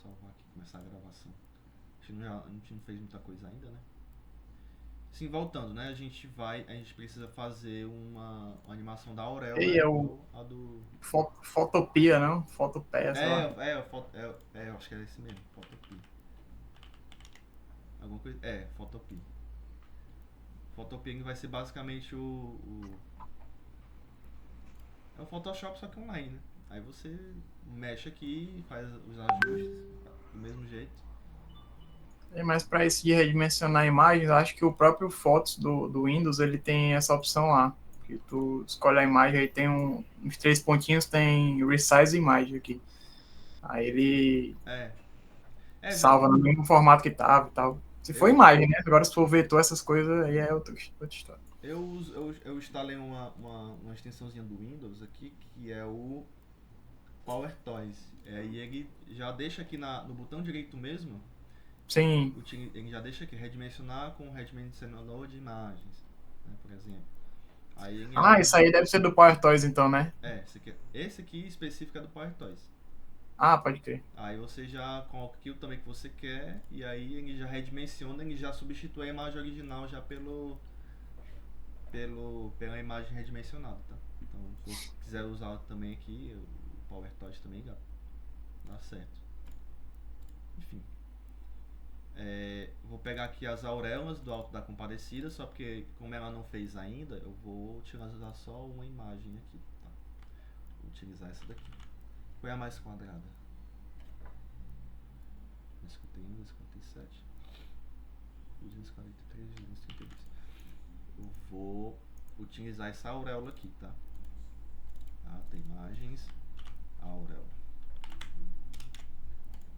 salvar aqui, começar a gravação. A gente não fez muita coisa ainda, né? Sim, voltando, né? A gente precisa fazer uma animação da E auréola é o igual a do. Fotopia, não? Fotopia, sei lá. Eu acho que é esse mesmo, Photopea. Alguma coisa. Photopea. Photopea vai ser basicamente é o Photoshop só que online, né? Aí você mexe aqui, faz os ajustes do mesmo jeito. Mas para isso de redimensionar imagens, acho que o próprio Fotos do Windows ele tem essa opção lá. Que tu escolhe a imagem, aí tem uns três pontinhos, tem Resize Image aqui. Aí ele É. É, já. salva no mesmo formato que tava e tal. Se for Eu, imagem, né? Agora se for vetor, essas coisas, aí é outra história. eu instalei uma extensãozinha do Windows aqui que é o PowerToys. E ele já deixa aqui no botão direito mesmo. Sim. Ele já deixa aqui redimensionar com redimensionador de imagens, né, por exemplo. Aí ele Ah, isso abre. aí deve ser do PowerToys então, né? Esse aqui específico é do PowerToys. Ah, pode crer. Aí você já coloca aqui o tamanho que você quer e aí ele já redimensiona, ele já substitui a imagem original já pela imagem redimensionada, tá? Então, se você quiser usar também aqui, o PowerToys também dá certo. Enfim. Vou pegar aqui as auréolas do Alto da Compadecida, só porque como ela não fez ainda, eu vou utilizar só uma imagem aqui, tá? Vou utilizar essa daqui. Qual é a mais quadrada? 251, 257, 243, 232. Eu vou utilizar essa auréola aqui, tá? Tem imagens, auréola.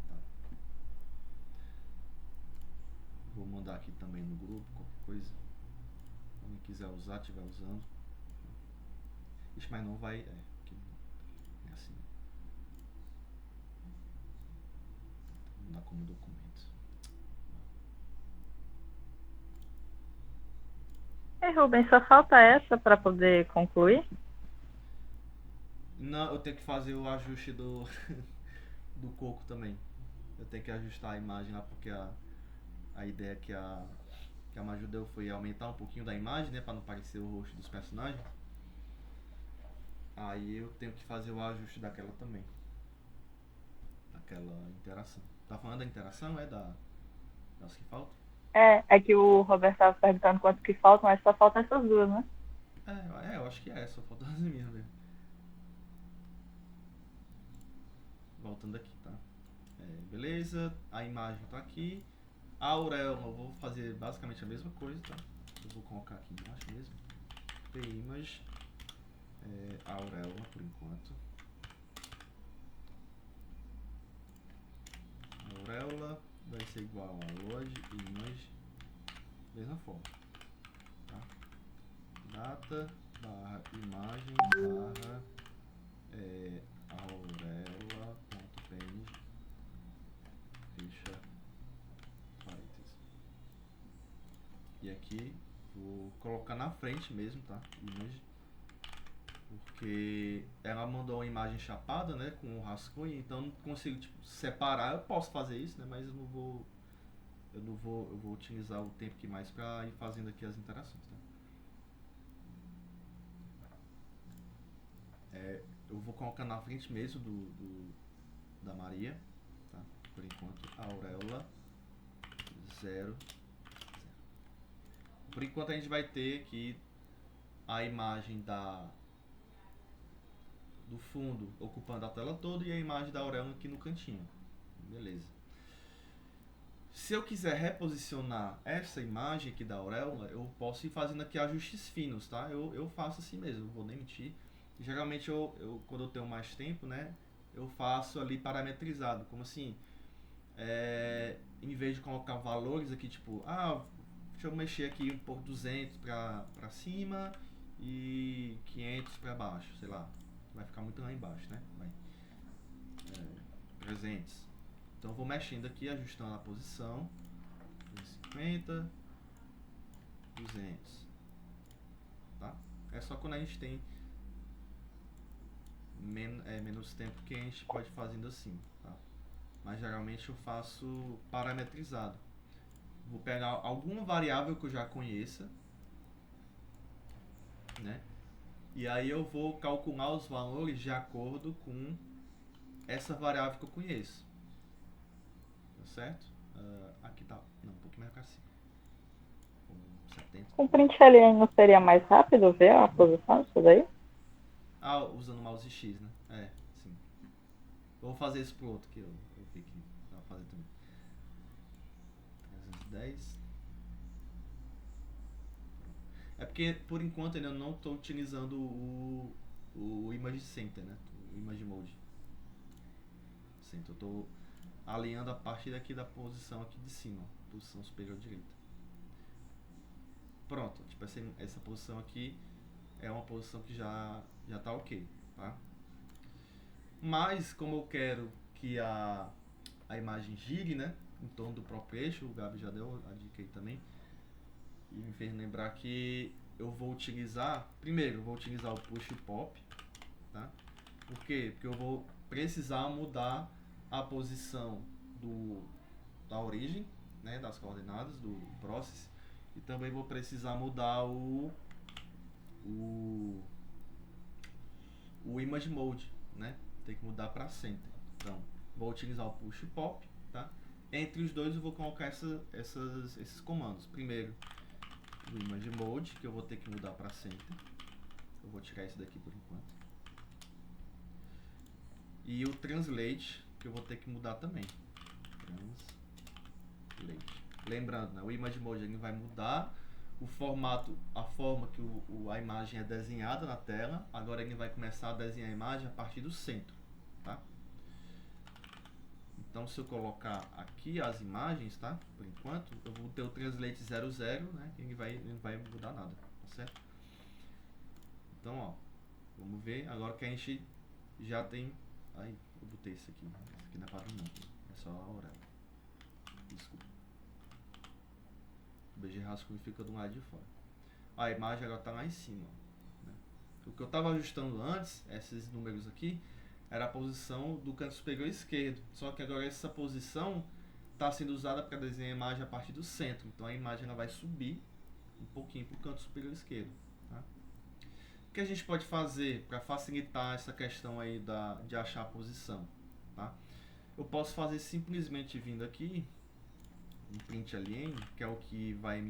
Tá. Vou mandar aqui também no grupo, qualquer coisa. Quem quiser usar, estiver usando. Ixi, mas não vai. Aqui é assim. Não dá como documento. E Rubens, só falta essa para poder concluir? Não, eu tenho que fazer o ajuste do coco também. Eu tenho que ajustar a imagem lá porque a ideia que a Maju deu foi aumentar um pouquinho da imagem, né? Pra não parecer o rosto dos personagens. Aí eu tenho que fazer o ajuste daquela também. Daquela interação. Tá falando da interação? Das que faltam? É que o Roberto estava perguntando quanto que falta, mas só faltam essas duas, né? Eu acho que só falta as minhas mesmo. Voltando aqui, tá? Beleza, a imagem tá aqui. A auréola, eu vou fazer basicamente a mesma coisa, tá? Eu vou colocar aqui embaixo mesmo. The image, a auréola por enquanto. A auréola vai ser igual a load image, mesma forma, tá? Data barra imagem barra auréola.png fecha parênteses. E aqui vou colocar na frente mesmo, tá? Image. Porque ela mandou uma imagem chapada, né? Com o rascunho, então não consigo separar. Eu posso fazer isso, né? Mas eu não vou. Eu vou utilizar o tempo que mais pra ir fazendo aqui as interações, tá? Eu vou colocar na frente mesmo da Maria, tá? Por enquanto, a auréola 0. Por enquanto a gente vai ter aqui a imagem do fundo ocupando a tela toda e a imagem da auréola aqui no cantinho. Beleza. Se eu quiser reposicionar essa imagem aqui da auréola, eu posso ir fazendo aqui ajustes finos, tá? Eu faço assim mesmo, não vou nem mentir. Geralmente quando eu tenho mais tempo, né, eu faço ali parametrizado, como assim, em vez de colocar valores aqui, tipo, deixa eu mexer aqui um pouco 200 pra cima e 500 pra baixo, sei lá. Vai ficar muito lá embaixo, né? 300. Então eu vou mexendo aqui, ajustando a posição. 250, 200. Tá? É só quando a gente tem menos tempo que a gente pode ir fazendo assim, tá? mas geralmente eu faço parametrizado. Vou pegar alguma variável que eu já conheça, né? E aí eu vou calcular os valores de acordo com essa variável que eu conheço. Tá certo? Aqui tá, não, um pouquinho mais pra cima. 70. Com print alieno não seria mais rápido ver a posição disso daí? Usando o mouse X, né? Sim. Vou fazer isso pro outro que eu vi que dá pra fazer também. 310. É porque, por enquanto, ainda não estou utilizando o Image Center, né? O Image Mode. Center. Eu estou alinhando a partir daqui da posição aqui de cima. Posição superior direita. Pronto. Tipo, essa posição aqui é uma posição que já tá ok, tá? Mas, como eu quero que a imagem gire, né? Em torno do próprio eixo, o Gabi já deu a dica aí também. E me fez lembrar que eu vou utilizar, primeiro eu vou utilizar o push pop, tá? Por quê? Porque eu vou precisar mudar a posição da origem, né, das coordenadas do process, e também vou precisar mudar o image mode, né? Tem que mudar para center. Então, vou utilizar o push pop, tá? Entre os dois eu vou colocar esses comandos. Primeiro, o image mode, que eu vou ter que mudar para center. Eu vou tirar esse daqui por enquanto. E o translate, que eu vou ter que mudar também. Translate. Lembrando, né, o image mode ele vai mudar o formato, a forma que a imagem é desenhada na tela. Agora ele vai começar a desenhar a imagem a partir do centro, tá? Então, se eu colocar aqui as imagens, tá? Por enquanto, eu vou ter o translate 00, né? Que ele não vai mudar nada, tá certo? Então, ó, vamos ver. Agora que a gente já tem... Aí, eu botei esse aqui. Esse aqui não é padrão não. É só a Aurel. Desculpa. O BG Rascunho fica do lado de fora. A imagem agora tá lá em cima, né? O que eu tava ajustando antes, esses números aqui, era a posição do canto superior esquerdo. Só que agora essa posição está sendo usada para desenhar a imagem a partir do centro. Então a imagem ela vai subir um pouquinho para o canto superior esquerdo. Tá? O que a gente pode fazer para facilitar essa questão aí de achar a posição? Tá? Eu posso fazer simplesmente vindo aqui, um print alien, que é o que vai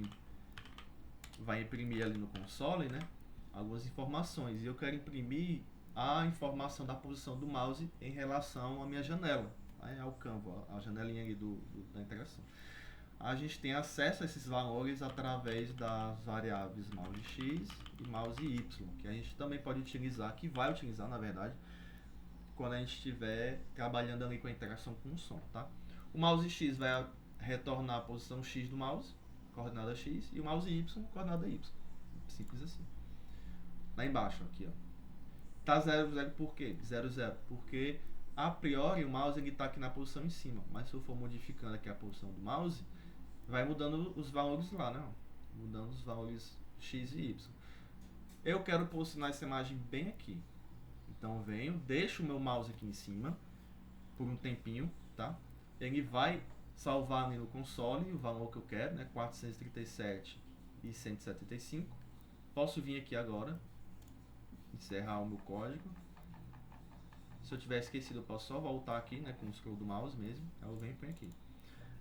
imprimir ali no console, né? Algumas informações. E eu quero imprimir a informação da posição do mouse em relação à minha janela, né, ao Canva, a janelinha ali da integração. A gente tem acesso a esses valores através das variáveis mouse X e mouse Y, que a gente também pode utilizar, que vai utilizar na verdade, quando a gente estiver trabalhando ali com a interação com o som, tá? O mouse X vai retornar a posição X do mouse, coordenada X, e o mouse Y, coordenada Y. Simples assim. Lá embaixo, aqui, ó. Tá 00 por quê? 00 porque a priori o mouse está aqui na posição em cima, mas se eu for modificando aqui a posição do mouse, vai mudando os valores lá, né? Mudando os valores X e Y. Eu quero posicionar essa imagem bem aqui. Então eu venho, deixo o meu mouse aqui em cima por um tempinho, tá? Ele vai salvar ali no console o valor que eu quero, né? 437 e 175. Posso vir aqui agora, encerrar o meu código. Se eu tiver esquecido, eu posso só voltar aqui, né, com o scroll do mouse mesmo. Aí eu venho e ponho aqui.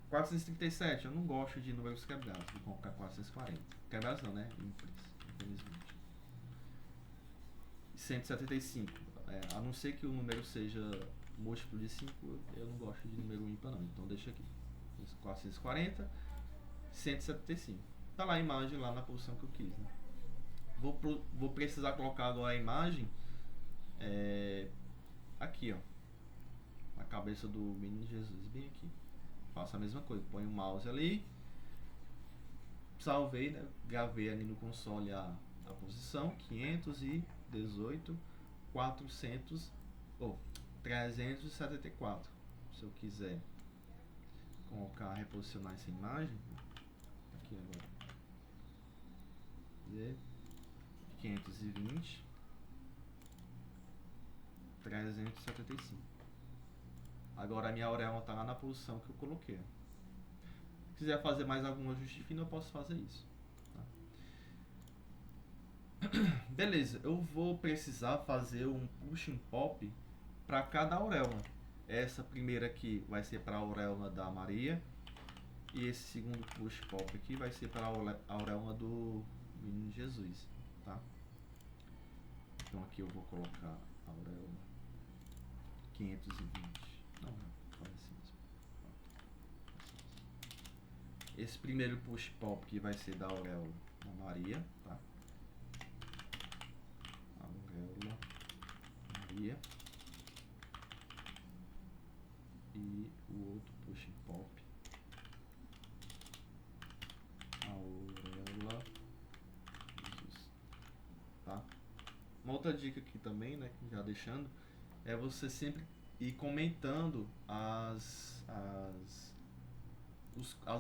437, eu não gosto de números quebrados, vou colocar 440. Quebrados não, né? Infelizmente. 175, a não ser que o número seja múltiplo de 5, eu não gosto de número ímpar não, então deixa aqui. 440, 175. Tá lá a imagem lá na posição que eu quis, né? Vou precisar colocar agora a imagem aqui, ó, na cabeça do menino Jesus, bem aqui. Faço a mesma coisa, ponho o mouse ali, salvei, né? Gravei ali no console a posição 518, 400 ou 374. Se eu quiser colocar, reposicionar essa imagem aqui agora, 520, 375. Agora a minha auréola está lá na posição que eu coloquei. Se quiser fazer mais algum ajuste fino, eu posso fazer isso. Tá? Beleza, eu vou precisar fazer um push and pop para cada auréola. Essa primeira aqui vai ser para a auréola da Maria. E esse segundo push pop aqui vai ser para a auréola do Menino Jesus. Tá? Então aqui eu vou colocar a auréola 520. Não, faz assim mesmo. Esse primeiro push pop que vai ser da auréola da Maria, tá? Auréola Maria. E o outro push pop, auréola Jesus, tá? Uma outra dica aqui também, né, já deixando, é você sempre ir comentando as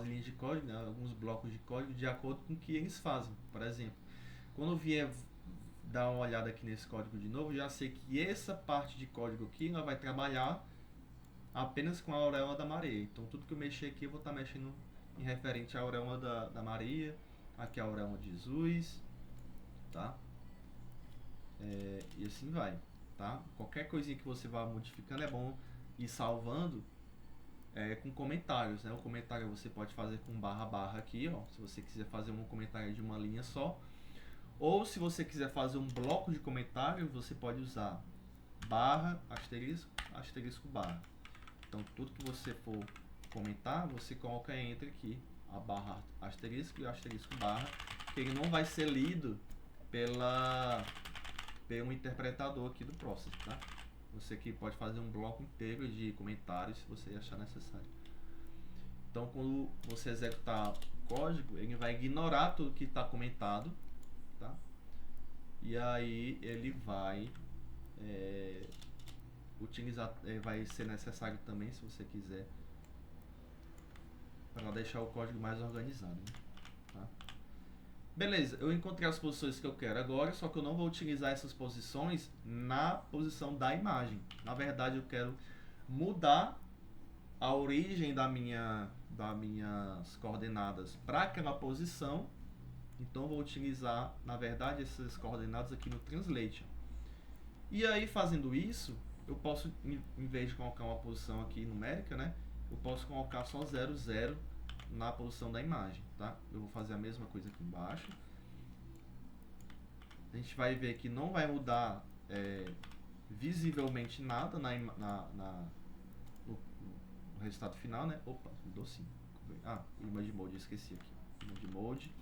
linhas de código, né, alguns blocos de código de acordo com o que eles fazem. Por exemplo, quando eu vier dar uma olhada aqui nesse código de novo, já sei que essa parte de código aqui ela vai trabalhar apenas com a auréola da Maria. Então tudo que eu mexer aqui eu vou estar mexendo em referente à auréola da Maria, aqui a auréola de Jesus, tá? E assim vai, tá? Qualquer coisinha que você vá modificando é bom ir salvando com comentários, né? O comentário você pode fazer com barra aqui, ó, se você quiser fazer um comentário de uma linha só, ou se você quiser fazer um bloco de comentário, você pode usar barra, asterisco, barra. Então tudo que você for comentar, você coloca entre aqui a barra asterisco e o asterisco barra, que ele não vai ser lido pelo interpretador aqui do Process, tá? Você aqui pode fazer um bloco inteiro de comentários se você achar necessário. Então quando você executar o código, ele vai ignorar tudo que está comentado, tá? E aí ele vai utilizar, vai ser necessário também, se você quiser, para deixar o código mais organizado, né? Tá? Beleza, eu encontrei as posições que eu quero agora, só que eu não vou utilizar essas posições na posição da imagem. Na verdade, eu quero mudar a origem das minhas coordenadas para aquela posição. Então, eu vou utilizar, na verdade, essas coordenadas aqui no Translate. E aí, fazendo isso, eu posso, em vez de colocar uma posição aqui numérica, né, eu posso colocar só 0, 0 na posição da imagem, tá? Eu vou fazer a mesma coisa aqui embaixo. A gente vai ver que não vai mudar visivelmente nada no resultado final, né? Opa, mudou sim. Image Mode, eu esqueci aqui. Image Mode,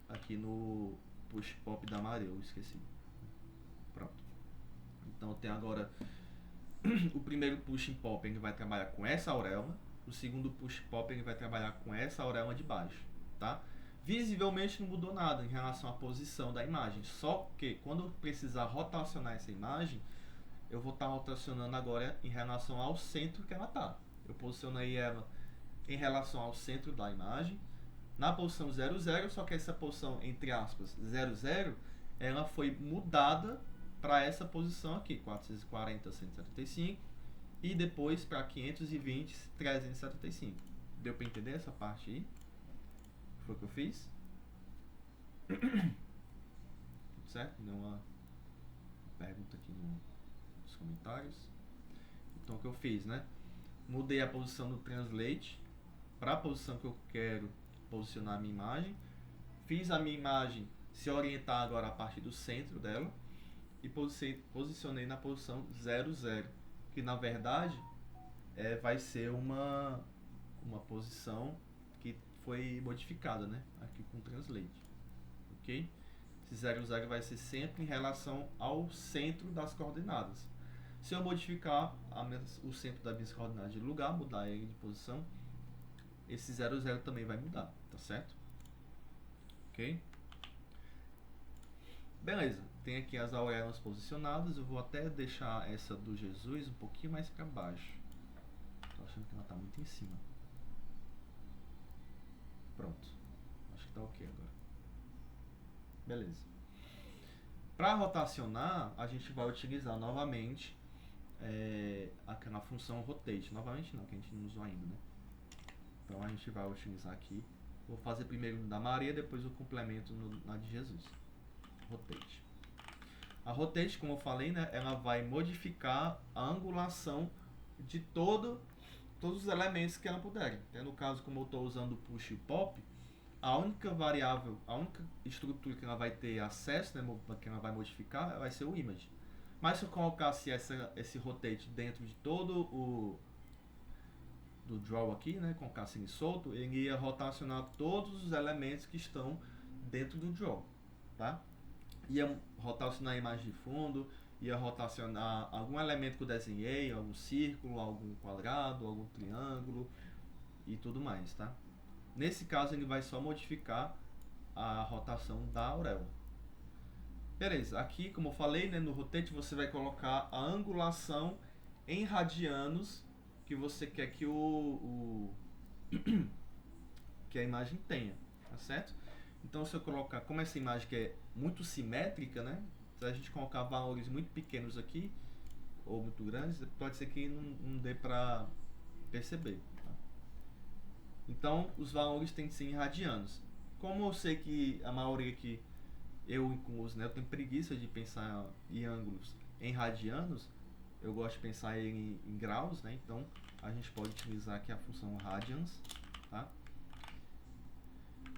aqui no Push Pop da Maria, eu esqueci. Pronto. Então eu tenho agora o primeiro Push Pop, ele vai trabalhar com essa auréola. O segundo Push Pop, ele vai trabalhar com essa auréola de baixo, tá? Visivelmente não mudou nada em relação à posição da imagem, só que quando eu precisar rotacionar essa imagem, eu vou estar rotacionando agora em relação ao centro que ela está. Eu posicionei ela em relação ao centro da imagem, na posição 0, 0, só que essa posição, entre aspas, 0, 0, ela foi mudada para essa posição aqui, 440, 175, e depois para 520, 375. Deu para entender essa parte aí? Foi o que eu fiz? Certo? Deu uma pergunta aqui nos comentários. Então o que eu fiz, né? Mudei a posição do Translate para a posição que eu quero posicionar a minha imagem. Fiz a minha imagem se orientar agora a partir do centro dela e posicionei na posição 0, 0, que na verdade vai ser uma posição que foi modificada, né? Aqui com o Translate, ok? Esse 0, 0 vai ser sempre em relação ao centro das coordenadas. Se eu modificar o centro das minhas coordenadas de lugar, mudar ele de posição, esse 0, 0 também vai mudar, tá certo? Ok? Beleza, tem aqui as auréolas posicionadas. Eu vou até deixar essa do Jesus um pouquinho mais para baixo. Tô achando que ela tá muito em cima. Pronto, acho que tá ok agora. Beleza. Para rotacionar, a gente vai utilizar novamente aquela função rotate. Novamente não, que a gente não usou ainda, né? Então a gente vai utilizar aqui. Vou fazer primeiro da Maria, depois o complemento na de Jesus. Rotate. A rotate, como eu falei, né, ela vai modificar a angulação de todos os elementos que ela puder. No caso, como eu estou usando o push e o pop, a única variável, a única estrutura que ela vai ter acesso, né, que ela vai modificar, vai ser o image. Mas se eu colocasse esse rotate dentro de todo o do draw aqui, né, colocasse ele solto, ele ia rotacionar todos os elementos que estão dentro do draw, tá? Ia rotacionar a imagem de fundo, ia rotacionar algum elemento que eu desenhei, algum círculo, algum quadrado, algum triângulo e tudo mais, tá? Nesse caso ele vai só modificar a rotação da auréola. Beleza, aqui como eu falei, né, no rotate você vai colocar a angulação em radianos que você quer que que a imagem tenha, tá certo? Então se eu colocar, como essa imagem que é muito simétrica, né? Se a gente colocar valores muito pequenos aqui, ou muito grandes, pode ser que não dê para perceber. Tá? Então os valores têm que ser em radianos. Como eu sei que a maioria aqui, eu incluso, né? Eu tenho preguiça de pensar em ângulos em radianos, eu gosto de pensar em graus, né? Então a gente pode utilizar aqui a função radians, tá?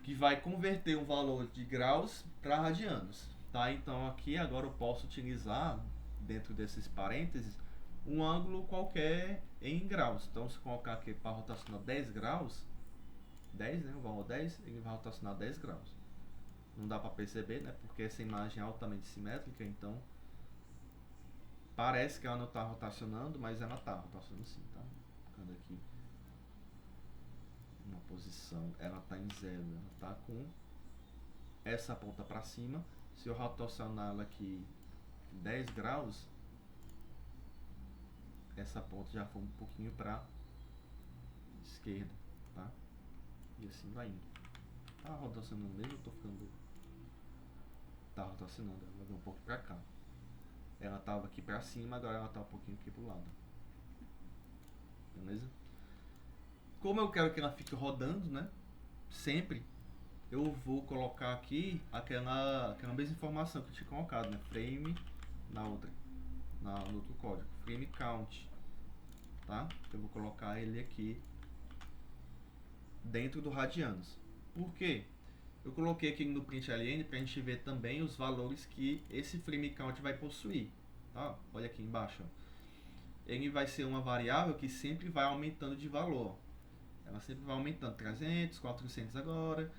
Que vai converter um valor de graus para radianos, tá? Então aqui agora eu posso utilizar dentro desses parênteses um ângulo qualquer em graus. Então se colocar aqui para rotacionar 10 graus, 10, né? O valor 10, ele vai rotacionar 10 graus. Não dá para perceber, né? Porque essa imagem é altamente simétrica, então parece que ela não está rotacionando, mas ela está rotacionando sim, tá? Ficando aqui uma posição, ela está em 0, ela está com essa ponta para cima. Se eu rotacionar ela aqui 10 graus, essa ponta já foi um pouquinho para esquerda, tá? E assim vai indo. Tá rotacionando mesmo, eu tô ficando... Tá rotacionando, ela vai um pouco para cá. Ela tava aqui para cima, agora ela tá um pouquinho aqui pro lado. Beleza? Como eu quero que ela fique rodando, né? Sempre, eu vou colocar aqui aquela mesma informação que eu tinha colocado, né? Frame no outro código. Frame count, tá? Eu vou colocar ele aqui dentro do radianos. Por quê? Eu coloquei aqui no println para a gente ver também os valores que esse frame count vai possuir, tá? Olha aqui embaixo. Ele vai ser uma variável que sempre vai aumentando de valor. Ela sempre vai aumentando, 300, 400 agora.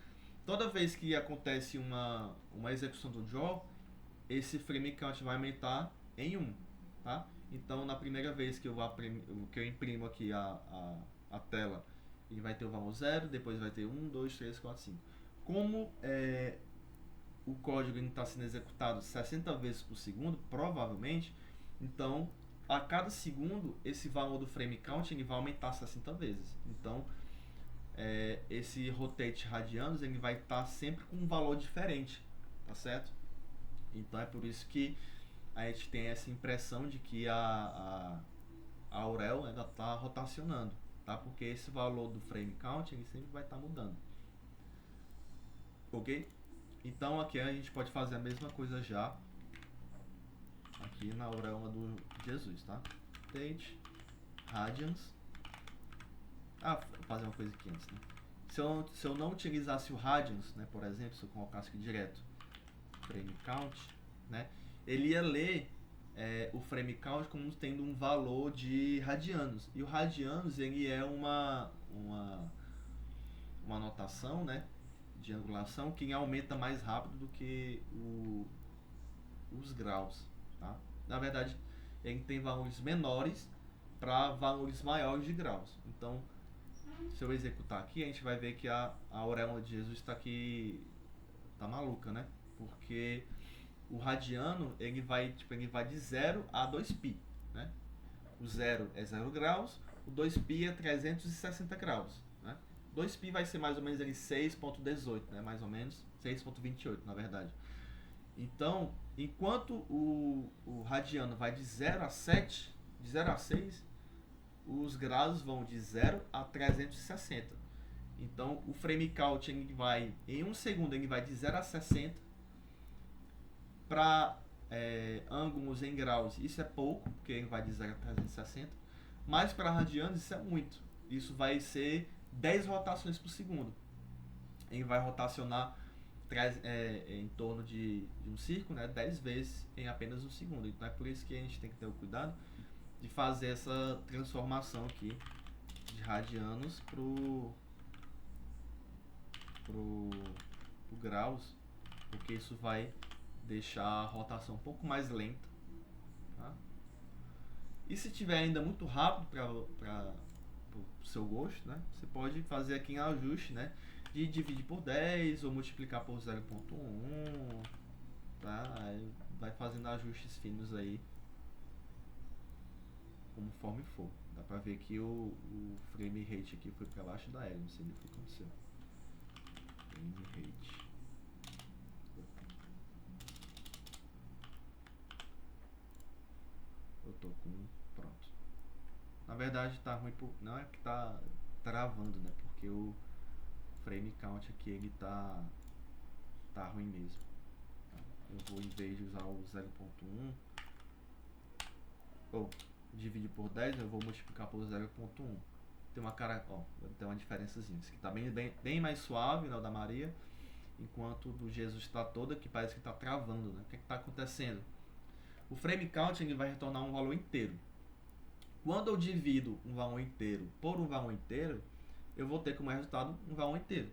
Toda vez que acontece uma execução do draw, esse frame count vai aumentar em 1, tá? Então, na primeira vez que eu imprimo aqui a tela, ele vai ter o valor 0, depois vai ter 1, 2, 3, 4, 5. Como o código está sendo executado 60 vezes por segundo, provavelmente, então a cada segundo esse valor do frame count ele vai aumentar 60 vezes. Então esse rotate radianos ele vai estar sempre com um valor diferente, tá certo? Então é por isso que a gente tem essa impressão de que a auréola está rotacionando, tá? Porque esse valor do frame count ele sempre vai estar mudando. Ok? Então aqui a gente pode fazer a mesma coisa já aqui na auréola do Jesus, tá? Rotate, radians. Vou fazer uma coisa aqui antes, né? Se eu não utilizasse o radians, né, por exemplo, se eu colocasse aqui direto frame count, né, ele ia ler o frame count como tendo um valor de radianos. E o radianos ele é uma notação, né, de angulação que aumenta mais rápido do que os graus, tá? Na verdade, ele tem valores menores para valores maiores de graus. Então, se eu executar aqui, a gente vai ver que a auréola de Jesus está aqui, tá maluca, né? Porque o radiano ele vai de 0 a 2π, né? O 0 é 0 graus, o 2π é 360 graus, né? 2π vai ser mais ou menos 6.18, né? Mais ou menos 6.28, na verdade. Então, enquanto o radiano vai de 0 a 7, De 0 a 6, os graus vão de 0 a 360. Então, o frame count ele vai, em 1 segundo, ele vai de 0 a 60. Para ângulos em graus, isso é pouco, porque ele vai de 0 a 360. Mas para radianos, isso é muito. Isso vai ser 10 rotações por segundo. Ele vai rotacionar em torno de um círculo, né, 10 vezes em apenas um segundo. Então é por isso que a gente tem que ter o cuidado de fazer essa transformação aqui de radianos pro graus, porque isso vai deixar a rotação um pouco mais lenta, tá? E se tiver ainda muito rápido para o seu gosto, né, você pode fazer aqui em ajuste, né, de dividir por 10 ou multiplicar por 0.1, tá? Aí vai fazendo ajustes finos aí, conforme for. Dá pra ver que o frame rate aqui foi pra baixo da L, não sei o que aconteceu. Frame rate. Eu tô com... pronto. Na verdade tá ruim por... não é que tá travando, né? Porque o frame count aqui ele tá ruim mesmo. Eu vou, em vez de usar o 0.1 ou dividir por 10, eu vou multiplicar por 0.1. Tem uma cara, ó, tem uma diferençazinha. Esse aqui tá bem mais suave, né, o da Maria, enquanto o do Jesus está todo aqui, parece que tá travando, né? O que é que tá acontecendo? O frame count ele vai retornar um valor inteiro. Quando eu divido um valor inteiro por um valor inteiro, eu vou ter como resultado um valor inteiro,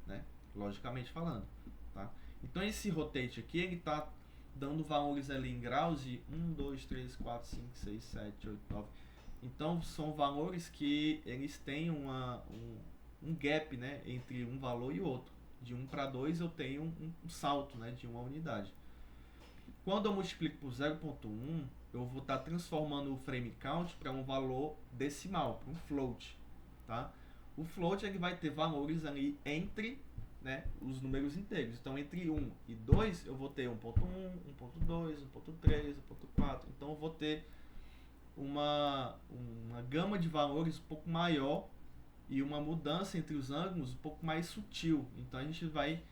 né? Logicamente falando, tá? Então esse rotate aqui, ele tá dando valores ali em graus de 1, 2, 3, 4, 5, 6, 7, 8, 9. Então são valores que eles têm um gap, né, entre um valor e outro. De 1 para 2 eu tenho um salto, né, de uma unidade. Quando eu multiplico por 0.1, eu vou estar transformando o frame count para um valor decimal, para um float, tá? O float ele vai ter valores ali entre, né, os números inteiros. Então, entre 1 e 2, eu vou ter 1.1, 1.2, 1.3, 1.4. Então, eu vou ter uma gama de valores um pouco maior e uma mudança entre os ângulos um pouco mais sutil. Então, a gente vai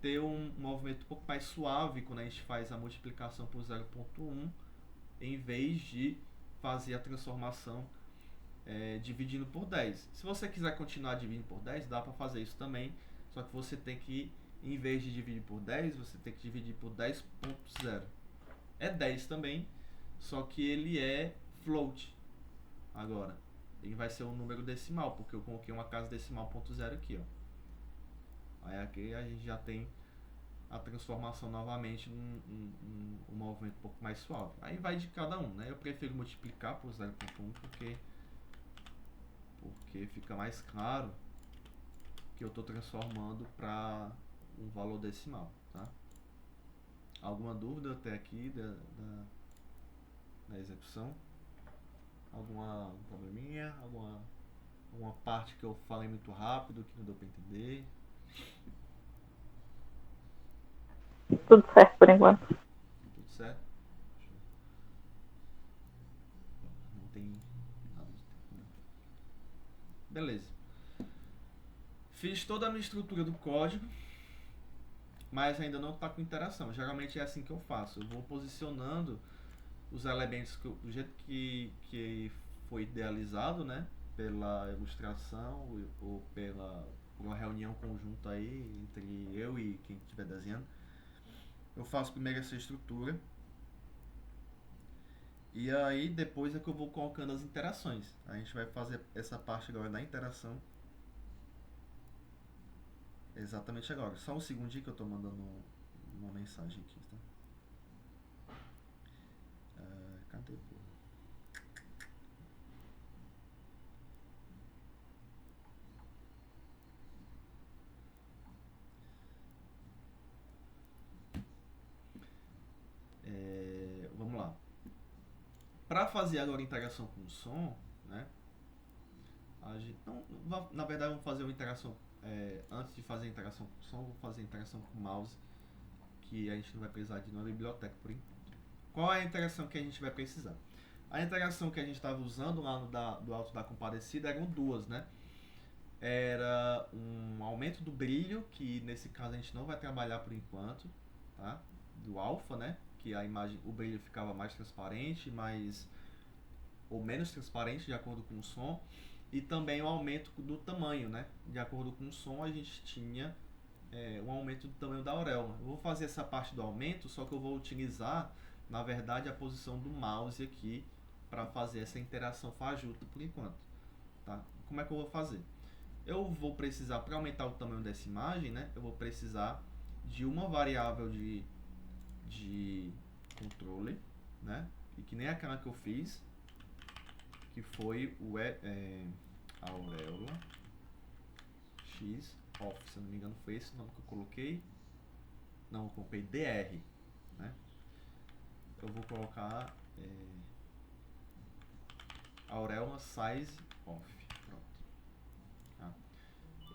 ter um movimento um pouco mais suave quando a gente faz a multiplicação por 0.1, em vez de fazer a transformação dividindo por 10. Se você quiser continuar dividindo por 10, dá para fazer isso também, só que você tem que, em vez de dividir por 10, você tem que dividir por 10.0. É 10 também, só que ele é float. Agora, ele vai ser um número decimal, porque eu coloquei uma casa decimal ponto zero aqui, ó. Aí aqui a gente já tem a transformação novamente num movimento um pouco mais suave. Aí vai de cada um, né? Eu prefiro multiplicar por 0.1 porque fica mais claro que eu estou transformando para um valor decimal, tá? Alguma dúvida até aqui da execução? Algum probleminha? Alguma parte que eu falei muito rápido que não deu para entender? Tudo certo por enquanto. Tudo certo? Não tem nada de tempo. Beleza. Fiz toda a minha estrutura do código, mas ainda não está com interação. Geralmente é assim que eu faço. Eu vou posicionando os elementos do jeito que foi idealizado, né? Pela ilustração ou por uma reunião conjunta aí entre eu e quem estiver desenhando. Eu faço primeiro essa estrutura e aí depois é que eu vou colocando as interações. A gente vai fazer essa parte agora da interação exatamente agora. Só um segundinho que eu estou mandando uma mensagem aqui, tá? Cadê? Vamos lá. Para fazer agora a interação com o som, né? Na verdade, vamos fazer uma interação. Antes de fazer a interação com o som, vou fazer a interação com o mouse, que a gente não vai precisar de nenhuma biblioteca por enquanto. Qual é a interação que a gente vai precisar? A interação que a gente estava usando lá do Alto da Compadecida eram duas, né? Era um aumento do brilho, que nesse caso a gente não vai trabalhar por enquanto, tá? Do alfa, né? Que a imagem, o brilho ficava mais transparente, ou menos transparente de acordo com o som. E também o aumento do tamanho, né? De acordo com o som a gente tinha um aumento do tamanho da auréola. Eu vou fazer essa parte do aumento, só que eu vou utilizar, na verdade, a posição do mouse aqui para fazer essa interação fajuta por enquanto, tá? Como é que eu vou fazer? Eu vou precisar, para aumentar o tamanho dessa imagem, né? Eu vou precisar de uma variável de controle, né? E que nem aquela que eu fiz, que foi o auréola x off, se eu não me engano foi esse o nome que eu coloquei. Não, eu coloquei dr, né? Eu vou colocar auréola size off. Pronto. Tá?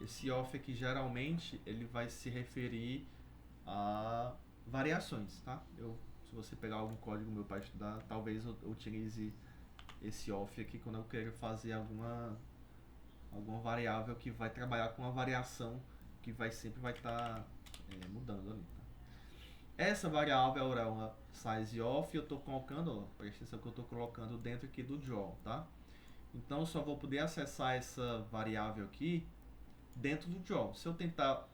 Esse off aqui geralmente ele vai se referir a variações, tá? Se você pegar algum código meu para estudar, talvez eu utilize esse off aqui quando eu quero fazer alguma variável que vai trabalhar com uma variação que sempre vai estar mudando ali. Tá? Essa variável é a auréola size off, eu estou colocando, ó, presta atenção que eu estou colocando dentro aqui do draw, tá? Então eu só vou poder acessar essa variável aqui dentro do draw. Se eu tentar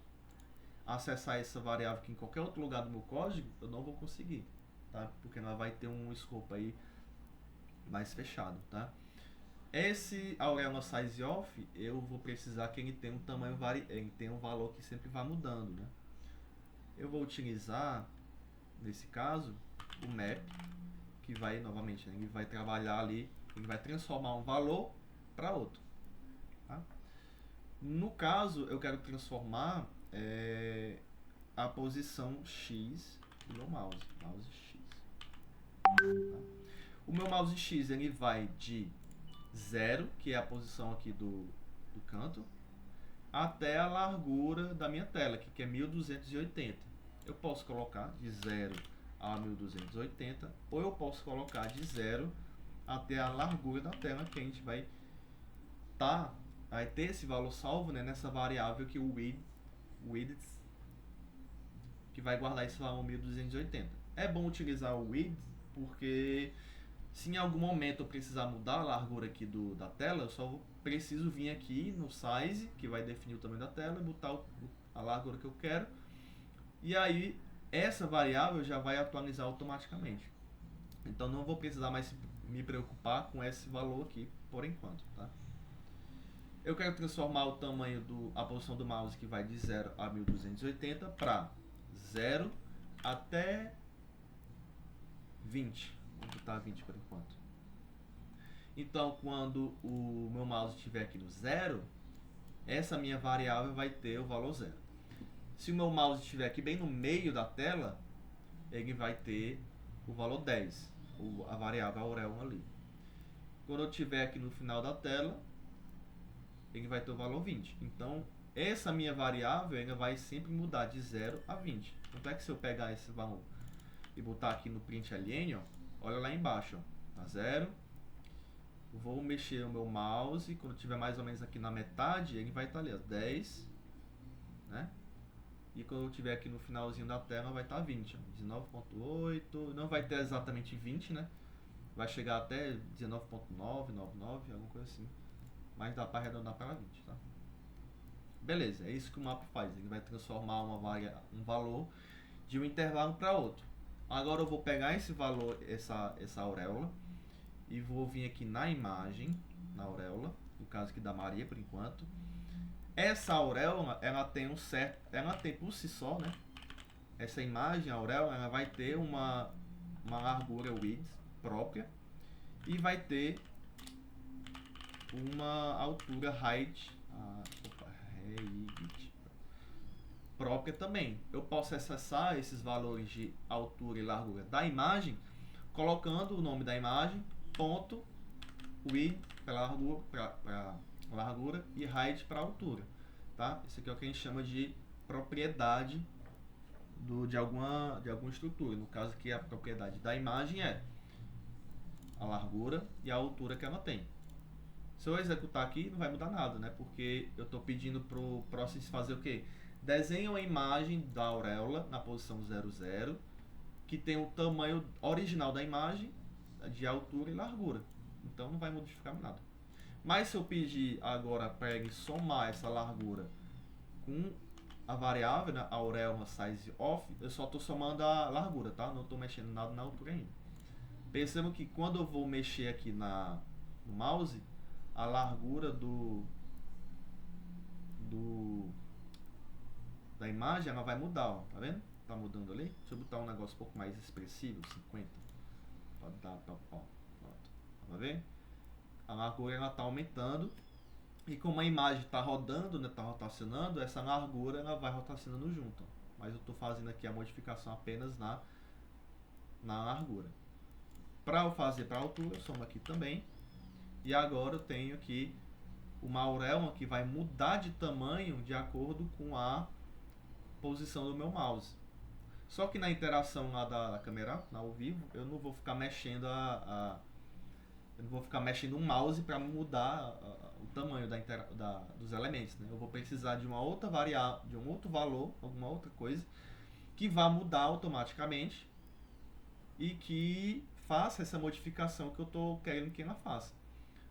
acessar essa variável aqui em qualquer outro lugar do meu código, eu não vou conseguir, tá? Porque ela vai ter um escopo aí mais fechado, tá? Esse auréola size off, eu vou precisar que ele tenha um tamanho ele tenha um valor que sempre vai mudando, né? Eu vou utilizar, nesse caso, o map, que vai, novamente, ele vai trabalhar ali, ele vai transformar um valor para outro, tá? No caso, eu quero transformar a posição X do meu mouse X. Tá? O meu mouse X, ele vai de 0, que é a posição aqui do canto, até a largura da minha tela, que é 1280. Eu posso colocar de 0 a 1280, ou eu posso colocar de 0 até a largura da tela, que a gente vai ter esse valor salvo, né, nessa variável que o width, que vai guardar esse valor 1280. É bom utilizar o width porque se em algum momento eu precisar mudar a largura aqui da tela, eu só preciso vir aqui no size, que vai definir o tamanho da tela, e botar a largura que eu quero. E aí, essa variável já vai atualizar automaticamente. Então, não vou precisar mais me preocupar com esse valor aqui, por enquanto, tá? Eu quero transformar o tamanho a posição do mouse, que vai de 0 a 1280, para 0 até 20. Vou botar 20 por enquanto. Então, quando o meu mouse estiver aqui no 0, essa minha variável vai ter o valor 0. Se o meu mouse estiver aqui bem no meio da tela, ele vai ter o valor 10, a variável auréola ali. Quando eu estiver aqui no final da tela, ele vai ter o valor 20. Então, essa minha variável ela vai sempre mudar de 0 a 20. Tanto é que se eu pegar esse valor e botar aqui no println, ó, olha lá embaixo, ó, tá 0. Vou mexer o meu mouse, quando tiver mais ou menos aqui na metade, ele vai estar ali, ó, 10, né? E quando eu tiver aqui no finalzinho da tela, vai estar 20, 19.8, não vai ter exatamente 20, né? Vai chegar até 19.999, alguma coisa assim. Mas dá para arredondar para 20, tá? Beleza, é isso que o mapa faz. Ele vai transformar um valor de um intervalo para outro. Agora eu vou pegar esse valor, essa auréola, e vou vir aqui na imagem, na auréola, no caso aqui da Maria por enquanto. Essa auréola, ela tem por si só, né? Essa imagem, a auréola, ela vai ter uma largura width própria e vai ter uma altura height própria também. Eu posso acessar esses valores de altura e largura da imagem colocando o nome da imagem, ponto, width para largura e height para altura, tá? Isso aqui é o que a gente chama de propriedade de alguma estrutura. No caso aqui, a propriedade da imagem é a largura e a altura que ela tem. Se eu executar aqui, não vai mudar nada, né? Porque eu estou pedindo para o Process fazer o quê? Desenha uma imagem da auréola na posição 00, que tem o tamanho original da imagem, de altura e largura. Então não vai modificar nada. Mas se eu pedir agora para ele somar essa largura com a variável, né, a auréola size off, eu só estou somando a largura, tá? Não estou mexendo nada na altura ainda. Percebam que quando eu vou mexer aqui no mouse, a largura da imagem ela vai mudar, ó, tá vendo? Tá mudando ali. Deixa eu botar um negócio um pouco mais expressivo, 50. Pode dar, pronto. Tá vendo? A largura ela tá aumentando e como a imagem está rodando, né, tá rotacionando, essa largura ela vai rotacionando junto. Ó. Mas eu estou fazendo aqui a modificação apenas na largura. Para eu fazer para a altura, eu somo aqui também. E agora eu tenho aqui uma auréola que vai mudar de tamanho de acordo com a posição do meu mouse. Só que na interação lá da câmera, ao vivo, eu não vou ficar mexendo eu não vou ficar mexendo o mouse para mudar o tamanho dos elementos, né? Eu vou precisar de uma outra variável, de um outro valor, alguma outra coisa que vá mudar automaticamente e que faça essa modificação que eu estou querendo que ela faça.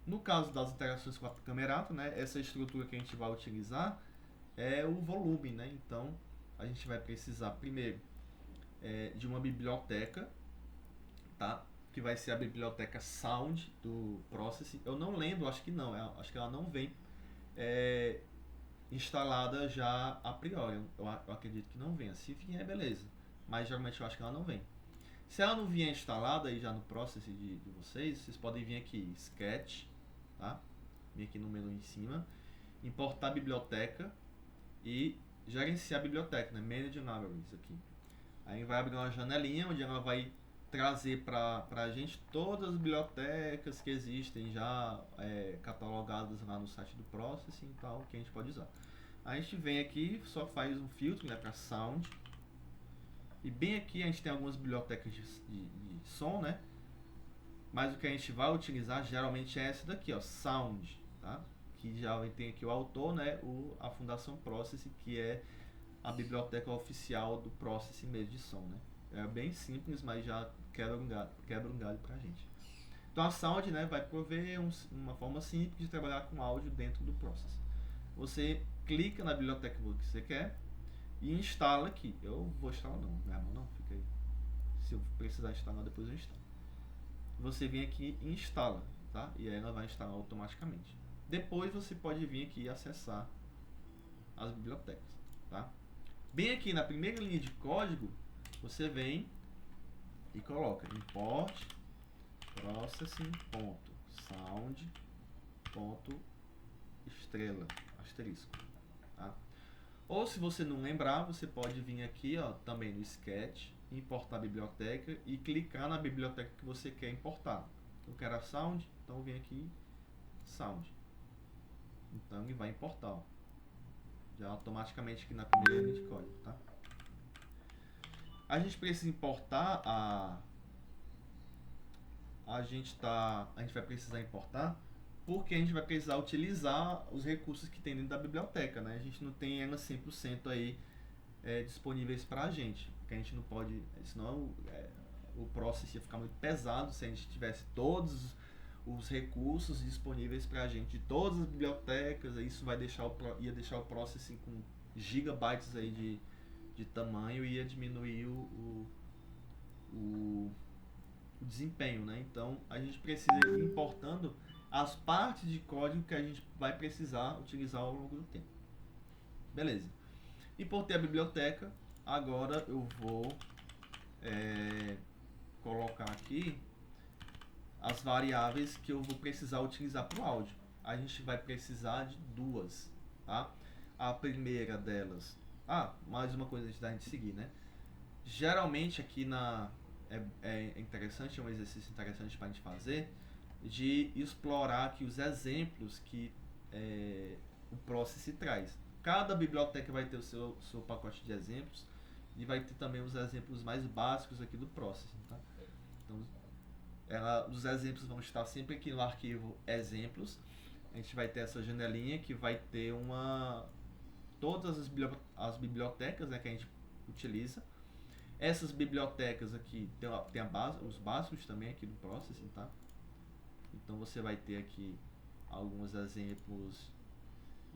No caso das interações com a Camerato, né, essa estrutura que a gente vai utilizar é o volume, né? Então a gente vai precisar primeiro de uma biblioteca, tá? Que vai ser a biblioteca Sound do Process. Eu não lembro, acho que não, acho que ela não vem instalada já a priori. Eu acredito que não venha. Se vier, beleza. Mas geralmente eu acho que ela não vem. Se ela não vier instalada aí já no Process de vocês podem vir aqui, Sketch, tá? Vem aqui no menu em cima, importar a biblioteca e gerenciar a biblioteca, né? Manage Libraries aqui. Aí vai abrir uma janelinha onde ela vai trazer para a gente todas as bibliotecas que existem já catalogadas lá no site do Processing e tal, que a gente pode usar. A gente vem aqui, só faz um filtro, né, para Sound. E bem aqui a gente tem algumas bibliotecas de som, né? Mas o que a gente vai utilizar geralmente é essa daqui, ó, Sound, tá? Que já tem aqui o autor, né? A Fundação Processing, que é a biblioteca oficial do Processing mesmo de som, né? É bem simples, mas já quebra um galho pra gente. Então a Sound, né, vai prover uma forma simples de trabalhar com áudio dentro do Process. Você clica na biblioteca que você quer e instala aqui. Eu vou instalar não, fica aí. Se eu precisar instalar, depois eu instalo. Você vem aqui e instala, tá? E aí ela vai instalar automaticamente. Depois você pode vir aqui e acessar as bibliotecas, tá? Bem aqui na primeira linha de código, você vem e coloca import processing.sound.estrela, asterisco, tá? Ou se você não lembrar, você pode vir aqui, ó, também no Sketch, importar a biblioteca e clicar na biblioteca que você quer importar. Eu quero a Sound, então eu venho aqui Sound. Então ele vai importar, ó, já automaticamente aqui na primeira linha de código, tá? A gente precisa importar a gente vai precisar importar porque a gente vai precisar utilizar os recursos que tem dentro da biblioteca, né? A gente não tem elas 100% aí disponíveis para a gente, porque a gente não pode, senão o Process ia ficar muito pesado se a gente tivesse todos os recursos disponíveis para a gente de todas as bibliotecas. Isso ia deixar o Processing com gigabytes aí de tamanho e ia diminuir o desempenho, né? Então a gente precisa ir importando as partes de código que a gente vai precisar utilizar ao longo do tempo. Beleza. Importei a biblioteca. Agora eu vou colocar aqui as variáveis que eu vou precisar utilizar para o áudio. A gente vai precisar de duas, tá? A primeira delas... mais uma coisa antes da gente seguir, né? Geralmente aqui é interessante, é um exercício interessante para a gente fazer, de explorar aqui os exemplos que o Process traz. Cada biblioteca vai ter o seu pacote de exemplos e vai ter também os exemplos mais básicos aqui do Process, tá? Então, Os exemplos vão estar sempre aqui no arquivo exemplos. A gente vai ter essa janelinha que vai ter todas as bibliotecas, né, que a gente utiliza. Essas bibliotecas aqui tem os básicos também aqui do Processing, tá? Então você vai ter aqui alguns exemplos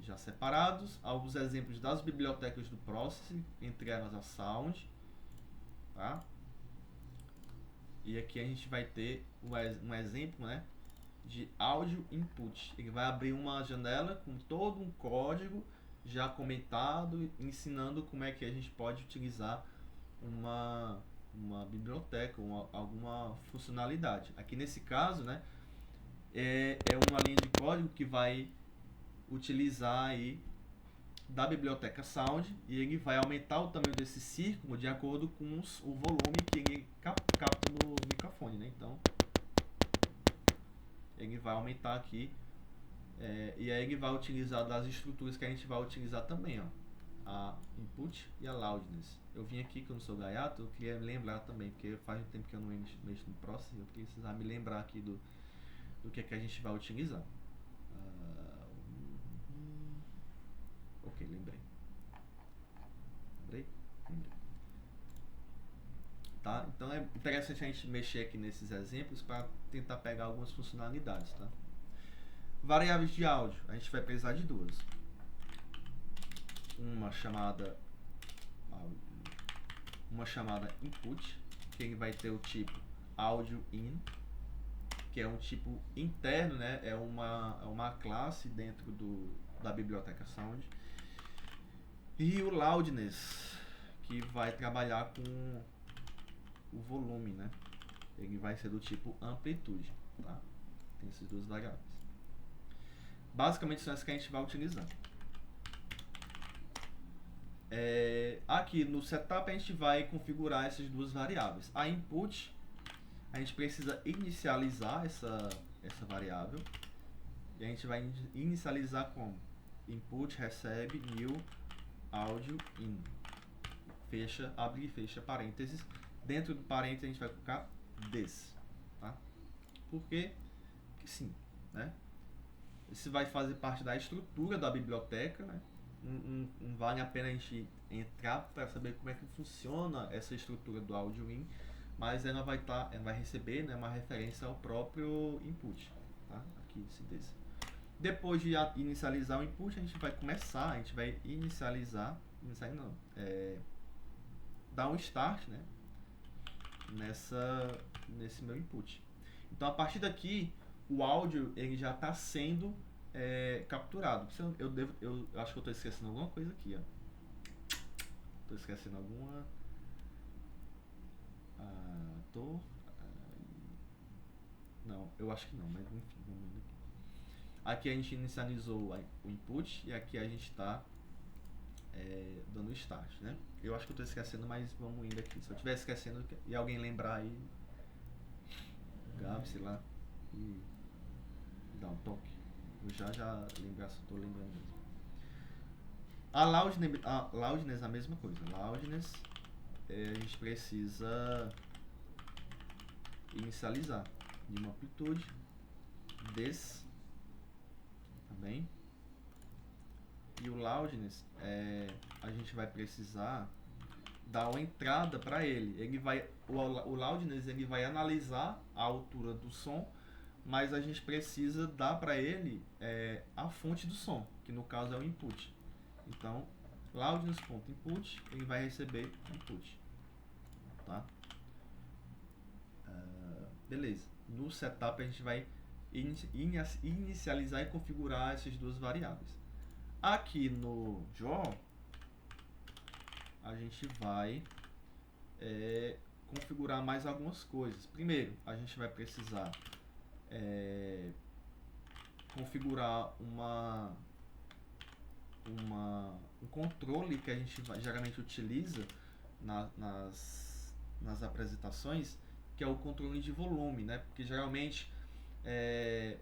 já separados, alguns exemplos das bibliotecas do Processing, entre elas a Sound, tá? E aqui a gente vai ter um exemplo, né, de áudio input. Ele vai abrir uma janela com todo um código já comentado, ensinando como é que a gente pode utilizar uma biblioteca, alguma funcionalidade. Aqui nesse caso, né, é uma linha de código que vai utilizar aí da biblioteca Sound, e ele vai aumentar o tamanho desse círculo de acordo com o volume que ele capta no microfone, né? Então ele vai aumentar aqui, e aí ele vai utilizar das estruturas que a gente vai utilizar também, ó, a input e a loudness. Eu vim aqui, que eu não sou gaiato, eu queria me lembrar também, porque faz um tempo que eu não mexo no Processing, eu precisava me lembrar aqui do que é que a gente vai utilizar. Ok, lembrei. Tá? Então é interessante a gente mexer aqui nesses exemplos para tentar pegar algumas funcionalidades, tá? Variáveis de áudio, a gente vai precisar de duas. Uma chamada input, que ele vai ter o tipo audio in, que é um tipo interno, né? É uma classe dentro da biblioteca Sound. E o loudness, que vai trabalhar com o volume, né? Ele vai ser do tipo amplitude, tá? Tem essas duas variáveis. Basicamente são essas que a gente vai utilizar. Aqui no setup a gente vai configurar essas duas variáveis. A input, a gente precisa inicializar essa variável. E a gente vai inicializar como? Input recebe new audio in. Fecha, abre e fecha parênteses. Dentro do parênteses a gente vai colocar this, tá? Por quê? Porque sim, né? Isso vai fazer parte da estrutura da biblioteca, né? Não vale a pena a gente entrar para saber como é que funciona essa estrutura do audio in, mas ela vai receber, né, uma referência ao próprio input, tá? Aqui esse desse. Depois de inicializar o input, a gente vai dar um start, né, nesse meu input. Então a partir daqui o áudio ele já está sendo capturado. Eu acho que eu estou esquecendo alguma coisa aqui, ó. Estou esquecendo alguma. Não, eu acho que não, mas enfim, vamos ver aqui. Aqui a gente inicializou o input e aqui a gente está dando start, né? Eu acho que eu estou esquecendo, mas vamos indo aqui. Se eu estiver esquecendo e alguém lembrar aí, Gabi, sei lá, e dá um toque. Eu já lembrar se eu estou lembrando mesmo. A loudness é a mesma coisa. Loudness a gente precisa inicializar de uma amplitude desse também. E o loudness a gente vai precisar dar uma entrada para ele. O loudness ele vai analisar a altura do som, mas a gente precisa dar para ele a fonte do som, que no caso é o input. Então, loudness.input, ele vai receber input, tá? Beleza. No setup a gente vai inicializar e configurar essas duas variáveis. Aqui no Draw, a gente vai configurar mais algumas coisas. Primeiro, a gente vai precisar configurar um controle que a gente geralmente utiliza nas apresentações, que é o controle de volume, né? Porque geralmente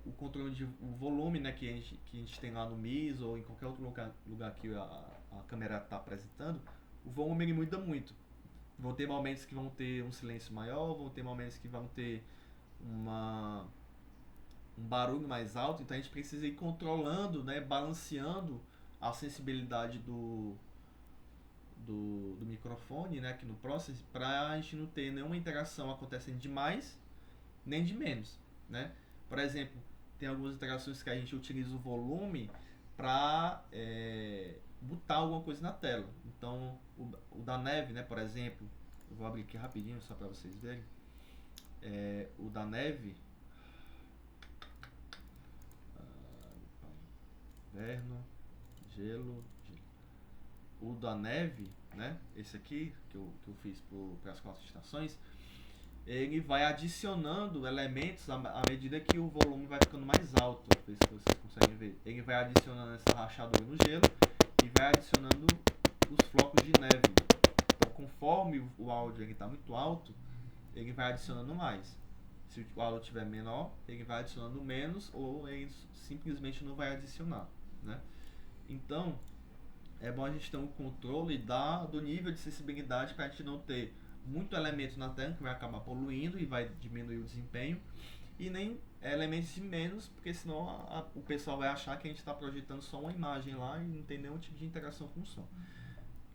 o volume, né, que a gente tem lá no MIS ou em qualquer outro lugar que a câmera está apresentando, o volume ele muda muito. Vão ter momentos que vão ter um silêncio maior, vão ter momentos que vão ter um barulho mais alto, então a gente precisa ir controlando, né, balanceando a sensibilidade do microfone, né, aqui no Process, para a gente não ter nenhuma interação acontecendo de mais nem de menos, né? Por exemplo, tem algumas interações que a gente utiliza o volume para botar alguma coisa na tela. Então, o da neve, né, por exemplo, eu vou abrir aqui rapidinho só para vocês verem. O da neve, inverno, gelo. O da neve, né, esse aqui que eu fiz para as 4 estações, ele vai adicionando elementos à medida que o volume vai ficando mais alto. Ver se vocês conseguem ver. Ele vai adicionando essa rachadura no gelo e vai adicionando os flocos de neve. Então, conforme o áudio está muito alto, ele vai adicionando mais. Se o áudio estiver menor, ele vai adicionando menos ou ele simplesmente não vai adicionar, né? Então, é bom a gente ter um controle do nível de sensibilidade para a gente não ter muito elemento na tela que vai acabar poluindo e vai diminuir o desempenho, e nem elementos de menos, porque senão o pessoal vai achar que a gente está projetando só uma imagem lá e não tem nenhum tipo de interação com o som.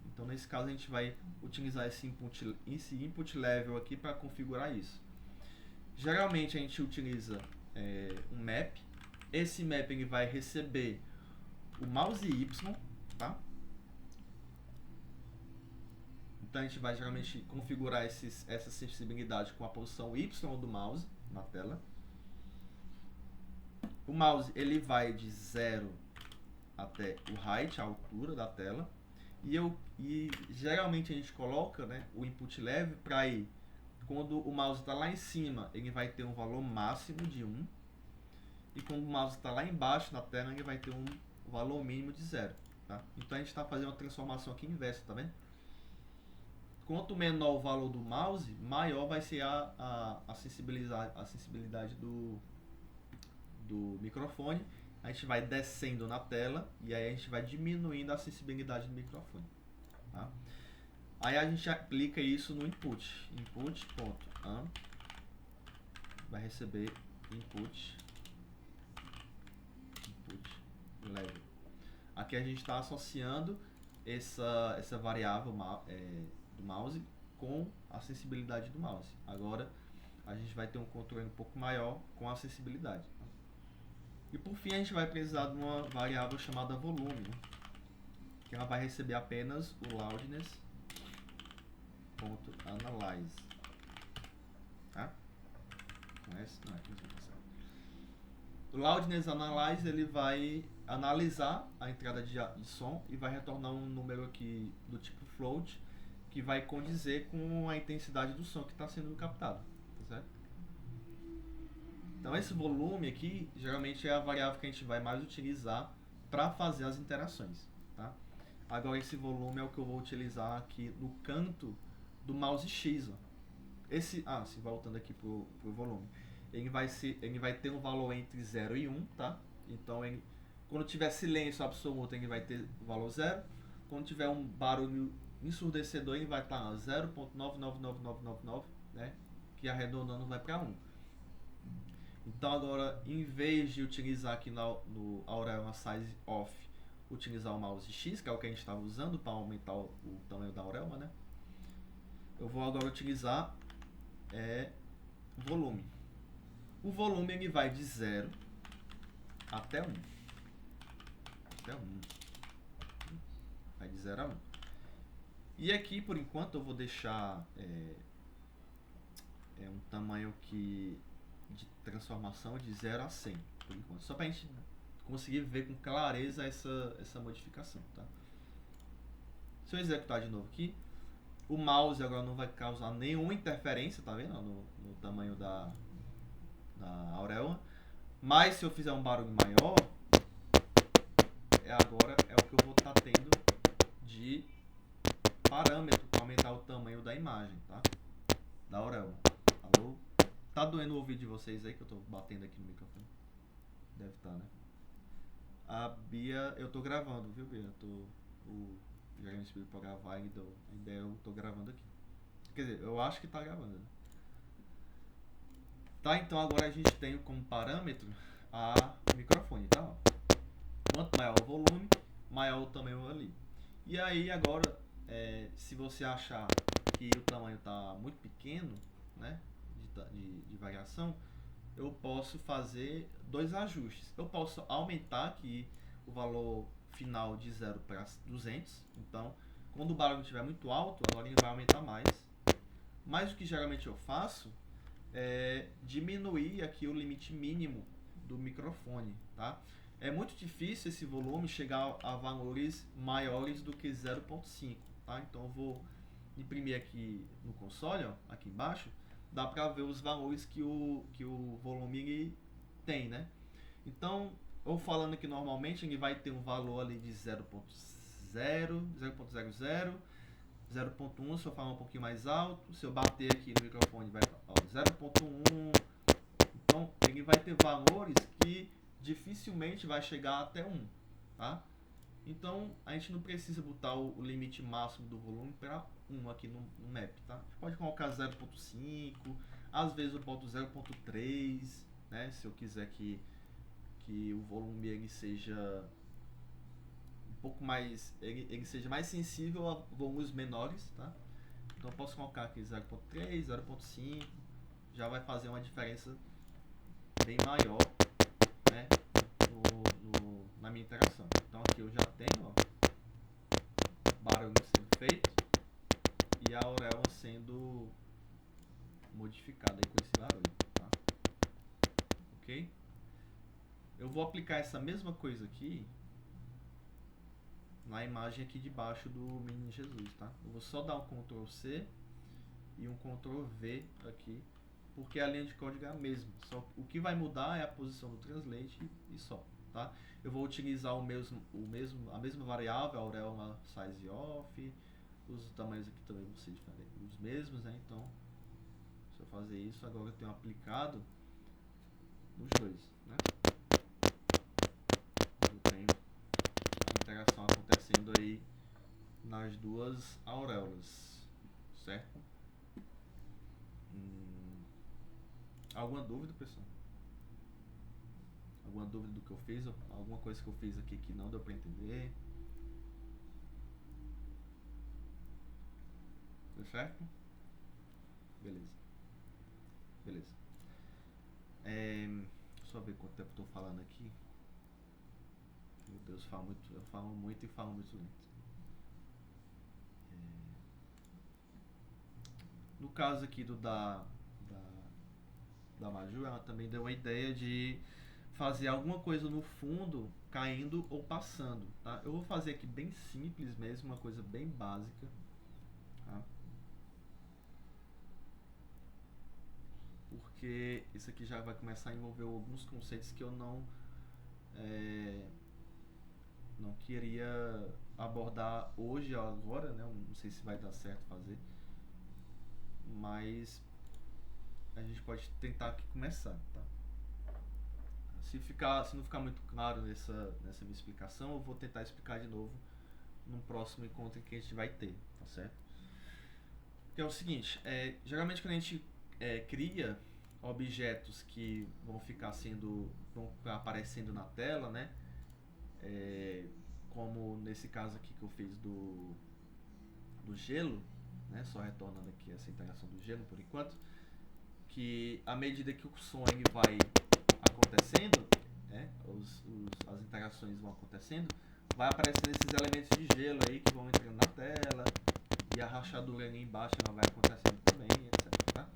Então, nesse caso, a gente vai utilizar esse input level aqui para configurar isso. Geralmente a gente utiliza um map. Esse map ele vai receber o mouse Y, tá? Então a gente vai geralmente configurar essa sensibilidade com a posição Y do mouse na tela. O mouse ele vai de 0 até o height, a altura da tela. E geralmente a gente coloca, né, o input level para ir. Quando o mouse está lá em cima, ele vai ter um valor máximo de 1. E quando o mouse está lá embaixo na tela, ele vai ter um valor mínimo de 0. Tá? Então a gente está fazendo uma transformação aqui inversa, tá vendo? Quanto menor o valor do mouse, maior vai ser a sensibilidade do microfone. A gente vai descendo na tela e aí a gente vai diminuindo a sensibilidade do microfone. Tá? Aí a gente aplica isso no input. Input.amp vai receber input level. Aqui a gente está associando essa variável do mouse com a sensibilidade do mouse. Agora a gente vai ter um controle um pouco maior com a sensibilidade. E por fim a gente vai precisar de uma variável chamada volume, que ela vai receber apenas o loudness.analyze. Tá? Não, aqui não tá certo. O loudness analyze ele vai analisar a entrada de som e vai retornar um número aqui do tipo float, que vai condizer com a intensidade do som que está sendo captado, tá certo? Então esse volume aqui geralmente é a variável que a gente vai mais utilizar para fazer as interações, tá? Agora esse volume é o que eu vou utilizar aqui no canto do mouse X, ó. Voltando aqui pro volume, ele vai ter um valor entre 0 e 1, tá? Então quando tiver silêncio absoluto ele vai ter o valor 0. Quando tiver um barulho ensurdecedor ele vai estar 0.999999, né? Que arredondando vai para 1. Então agora, em vez de utilizar aqui no Aurelia Size Off, utilizar o mouse X, que é o que a gente estava usando para aumentar o tamanho da Aurelia, né? Eu vou agora utilizar volume. O volume ele vai de 0 até 1. Vai de 0 a 1. E aqui, por enquanto, eu vou deixar um tamanho de transformação de 0 a 100, por enquanto. Só para a gente conseguir ver com clareza essa modificação, tá? Se eu executar de novo aqui, o mouse agora não vai causar nenhuma interferência, tá vendo? No tamanho da Aurelia. Mas se eu fizer um barulho maior, agora é o que eu vou estar tendo de parâmetro para aumentar o tamanho da imagem, tá? Da Aurelia. Alô? Tá doendo o ouvido de vocês aí que eu tô batendo aqui no microfone? Deve estar, né? A Bia, eu tô gravando, viu, Bia? O Jeremy Spirit pra gravar e eu tô gravando aqui. Quer dizer, eu acho que tá gravando, né? Tá, então agora a gente tem como parâmetro o microfone, tá? Quanto maior o volume, maior o tamanho ali. E aí agora, se você achar que o tamanho está muito pequeno, né, de variação, eu posso fazer dois ajustes. Eu posso aumentar aqui o valor final de 0 para 200. Então, quando o barulho estiver muito alto, agora ele vai aumentar mais. Mas o que geralmente eu faço é diminuir aqui o limite mínimo do microfone, tá? É muito difícil esse volume chegar a valores maiores do que 0.5, tá? Então eu vou imprimir aqui no console, ó, aqui embaixo, dá para ver os valores que o volume tem, né? Então, eu falando que normalmente ele vai ter um valor ali de 0.0, 0.00, 0.1, se eu falar um pouquinho mais alto, se eu bater aqui no microfone vai 0.1. Então ele vai ter valores que dificilmente vai chegar até 1, tá? Então a gente não precisa botar o limite máximo do volume para 1 aqui no map, tá? A gente pode colocar 0.5, às vezes eu boto 0.3, né? Se eu quiser que o volume ele seja um pouco mais, ele seja mais sensível a volumes menores, tá? Então eu posso colocar aqui 0.3, 0.5, já vai fazer uma diferença bem maior, né, na minha interação. Então aqui eu já tenho, ó, barulho sendo feito e a auréola sendo modificada aí com esse barulho, tá? Ok? Eu vou aplicar essa mesma coisa aqui na imagem aqui debaixo do Menino Jesus, tá? Eu vou só dar um Ctrl C e um Ctrl V aqui, porque a linha de código é a mesma. Só o que vai mudar é a posição do translate e só, tá? Eu vou utilizar a mesma variável, a auréola size off, os tamanhos aqui também vão ser diferentes, os mesmos, né? Então, se eu fazer isso, agora eu tenho aplicado nos dois, né? Eu tenho a interação acontecendo aí nas duas auréolas, certo? Alguma dúvida, pessoal? Alguma dúvida do que eu fiz? Alguma coisa que eu fiz aqui que não deu para entender? Deu certo? Beleza. Beleza. Só ver quanto tempo eu tô falando aqui. Meu Deus, eu falo muito e falo muito lento. No caso aqui da Maju, ela também deu a ideia de fazer alguma coisa no fundo caindo ou passando, tá? Eu vou fazer aqui bem simples mesmo, uma coisa bem básica, tá? Porque isso aqui já vai começar a envolver alguns conceitos que eu não queria abordar hoje ou agora, né? Eu não sei se vai dar certo fazer, mas a gente pode tentar aqui começar, tá? Se não ficar muito claro nessa minha explicação, eu vou tentar explicar de novo no próximo encontro que a gente vai ter, tá certo? Que é o seguinte, geralmente quando a gente cria objetos que vão aparecendo na tela, né? Como nesse caso aqui que eu fiz do gelo, né? Só retornando aqui essa interação do gelo por enquanto, que à medida que o som ele vai acontecendo, né? As interações vão acontecendo, vai aparecendo esses elementos de gelo aí que vão entrando na tela, e a rachadura ali embaixo ela vai acontecendo também, etc. Tá?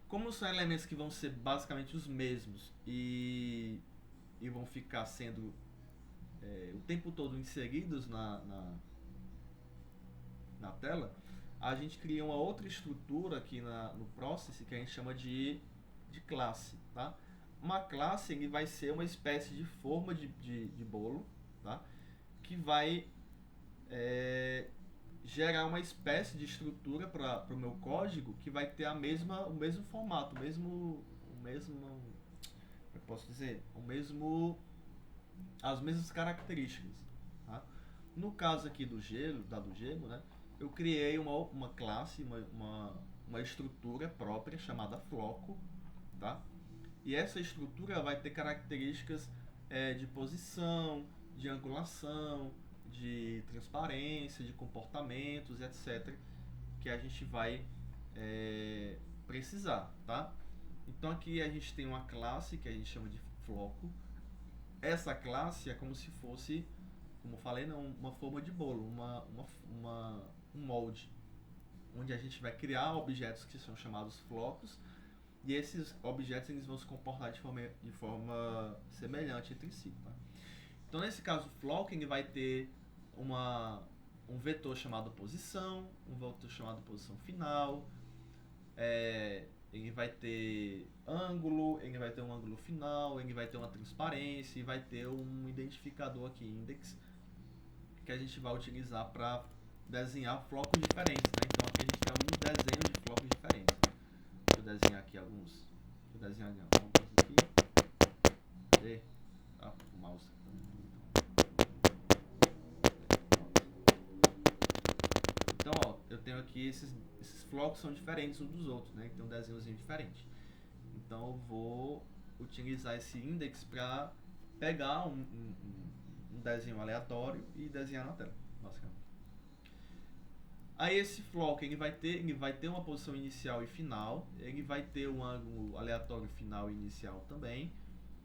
Como são elementos que vão ser basicamente os mesmos e vão ficar sendo o tempo todo inseridos na tela, a gente cria uma outra estrutura aqui no Process que a gente chama de classe, tá? Uma classe ele vai ser uma espécie de forma de bolo, tá? Que vai gerar uma espécie de estrutura para o meu código que vai ter o mesmo formato, eu posso dizer, as mesmas características, tá? No caso aqui do gelo, né? Eu criei uma classe, uma estrutura própria chamada floco, tá? E essa estrutura vai ter características de posição, de angulação, de transparência, de comportamentos, etc., que a gente vai precisar, tá? Então aqui a gente tem uma classe que a gente chama de floco. Essa classe é como se fosse, como eu falei, não, uma forma de bolo, um molde, onde a gente vai criar objetos que são chamados flocos, e esses objetos eles vão se comportar de forma semelhante entre si, tá? Então nesse caso o floco ele vai ter um vetor chamado posição, um vetor chamado posição final, ele vai ter ângulo, ele vai ter um ângulo final, ele vai ter uma transparência e vai ter um identificador aqui, index, que a gente vai utilizar para desenhar flocos diferentes, né? Então aqui a gente tem alguns desenhos de flocos diferentes. Deixa eu desenhar aqui alguns. Deixa eu desenhar alguns aqui. Cadê? Ah, o mouse. Então, ó, eu tenho aqui esses flocos são diferentes uns dos outros, né? Tem um desenhozinho diferente. Então eu vou utilizar esse index para pegar um desenho aleatório e desenhar na tela, basicamente. Aí esse floco ele vai ter uma posição inicial e final, ele vai ter um ângulo aleatório final e inicial também,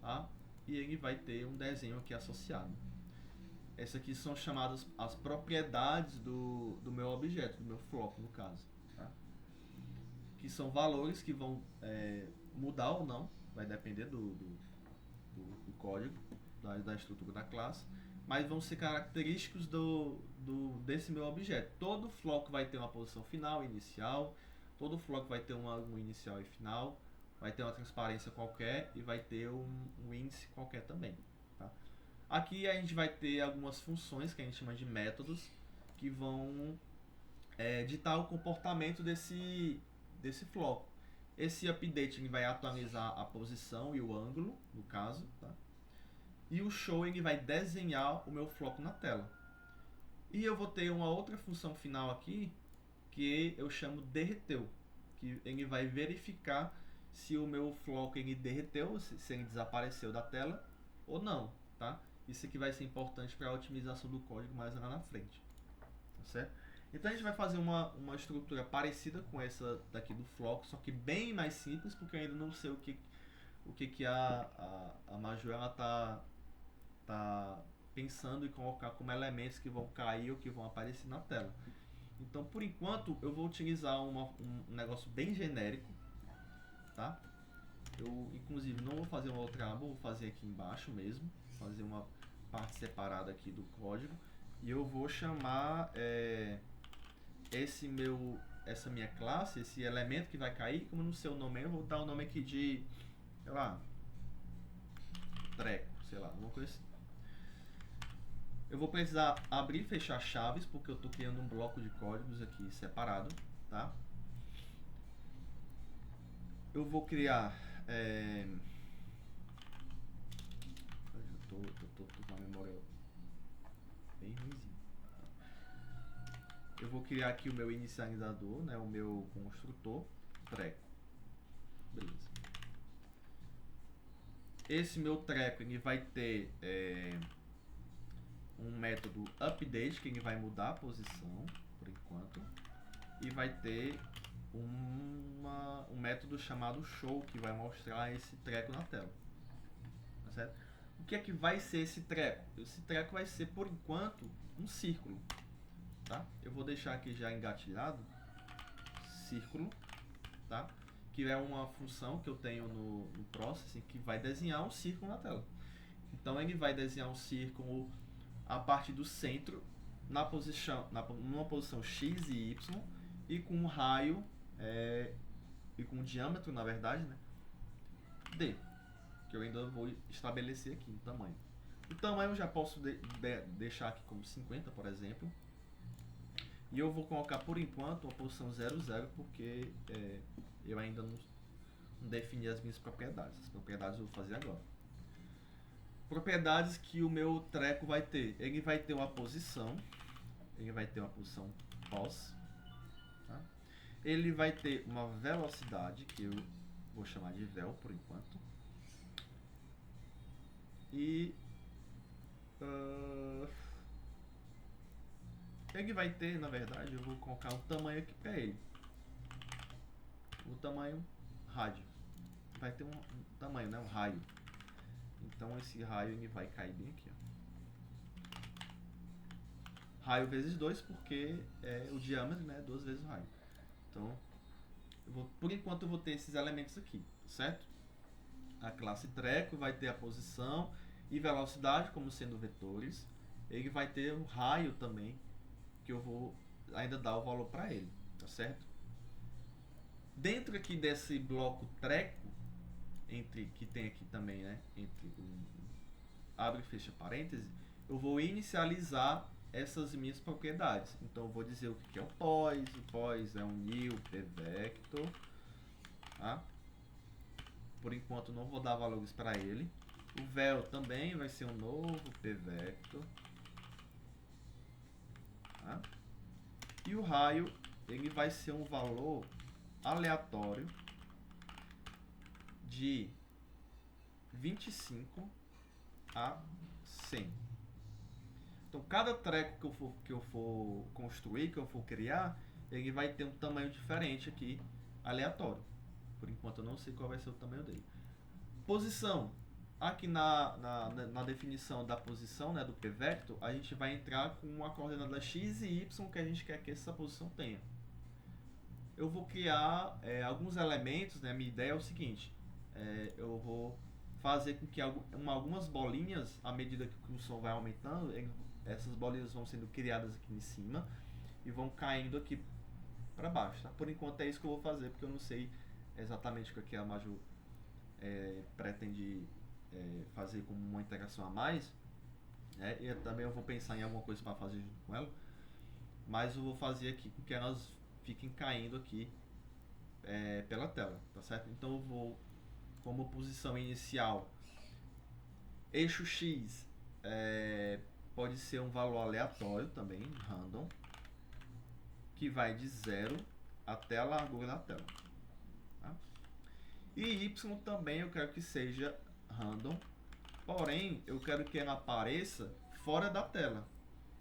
tá? E ele vai ter um desenho aqui associado. Essas aqui são chamadas as propriedades do meu objeto, do meu floco no caso, tá? Que são valores que vão mudar ou não, vai depender do código, da estrutura da classe, mas vão ser característicos desse meu objeto. Todo floco vai ter uma posição final e inicial, todo floco vai ter um ângulo inicial e final, vai ter uma transparência qualquer e vai ter um índice qualquer também, tá? Aqui a gente vai ter algumas funções que a gente chama de métodos, que vão ditar o comportamento desse floco. Esse update ele vai atualizar a posição e o ângulo, no caso, tá? E o show ele vai desenhar o meu floco na tela. E eu vou ter uma outra função final aqui, que eu chamo derreteu, que ele vai verificar se o meu floco ele derreteu, se ele desapareceu da tela ou não, tá? Isso aqui vai ser importante para a otimização do código mais lá na frente, tá certo? Então a gente vai fazer uma estrutura parecida com essa daqui do floco, só que bem mais simples, porque eu ainda não sei o que a Maju ela tá pensando em colocar como elementos que vão cair ou que vão aparecer na tela. Então, por enquanto, eu vou utilizar um negócio bem genérico, tá? Eu, inclusive, não vou fazer uma outra aba, vou fazer aqui embaixo mesmo, fazer uma parte separada aqui do código, e eu vou chamar essa minha classe, esse elemento que vai cair, como no seu nome, eu vou dar o nome aqui de, sei lá, treco, sei lá, alguma coisa assim. Eu vou precisar abrir e fechar chaves, porque eu estou criando um bloco de códigos aqui separado, tá? Eu vou criar... Eu tô com a memória bem ruimzinha. Eu vou criar aqui o meu inicializador, né? O meu construtor, treco. Beleza. Esse meu treco ele vai ter... um método update que ele vai mudar a posição por enquanto e vai ter um método chamado show que vai mostrar esse treco na tela, tá certo? O que é que vai ser esse treco? Esse treco vai ser por enquanto um círculo, tá? Eu vou deixar aqui já engatilhado círculo, tá? Que é uma função que eu tenho no processing que vai desenhar um círculo na tela. Então ele vai desenhar um círculo a partir do centro, numa posição x e y, e com um raio, e com um diâmetro, na verdade, né, d, que eu ainda vou estabelecer aqui, o tamanho. O tamanho eu já posso deixar aqui como 50, por exemplo, e eu vou colocar, por enquanto, uma posição 0, 0, porque eu ainda não defini as minhas propriedades. As propriedades eu vou fazer agora. Propriedades que o meu treco vai ter. Ele vai ter uma posição. Ele vai ter uma posição pos. Tá? Ele vai ter uma velocidade, que eu Vou chamar de vel por enquanto. E ele vai ter, na verdade, eu vou colocar um tamanho aqui para ele. O tamanho rádio. Vai ter um tamanho, né? Um raio. Então esse raio ele vai cair bem aqui, ó. Raio vezes 2, porque é o diâmetro, né? 2 vezes o raio. Então, por enquanto eu vou ter esses elementos aqui, certo? A classe treco vai ter a posição e velocidade como sendo vetores. Ele vai ter o raio também, que eu vou ainda dar o valor para ele, tá certo? Dentro aqui desse bloco treco, que tem aqui também, né? Abre e fecha parêntese, eu vou inicializar essas minhas propriedades. Então eu vou dizer o que é o pos é um new pvector, tá? Por enquanto não vou dar valores para ele. O vel também vai ser um novo pvector, tá? E o raio ele vai ser um valor aleatório de 25 a 100. Então, cada treco que eu for construir, que eu for criar, ele vai ter um tamanho diferente aqui, aleatório. Por enquanto, eu não sei qual vai ser o tamanho dele. Posição. Aqui na definição da posição, né, do pvector, a gente vai entrar com a coordenada x e y que a gente quer que essa posição tenha. Eu vou criar alguns elementos, né, a minha ideia é o seguinte, eu vou fazer com que algumas bolinhas, à medida que o som vai aumentando, essas bolinhas vão sendo criadas aqui em cima e vão caindo aqui para baixo, tá? Por enquanto é isso que eu vou fazer, porque eu não sei exatamente o que a Maju pretende fazer como uma interação a mais, né? E também eu vou pensar em alguma coisa para fazer junto com ela, mas eu vou fazer aqui com que elas fiquem caindo aqui pela tela, tá certo? Então eu vou, como posição inicial, eixo X pode ser um valor aleatório também, random, que vai de 0 até a largura da tela, tá? E Y também eu quero que seja random, porém eu quero que ela apareça fora da tela,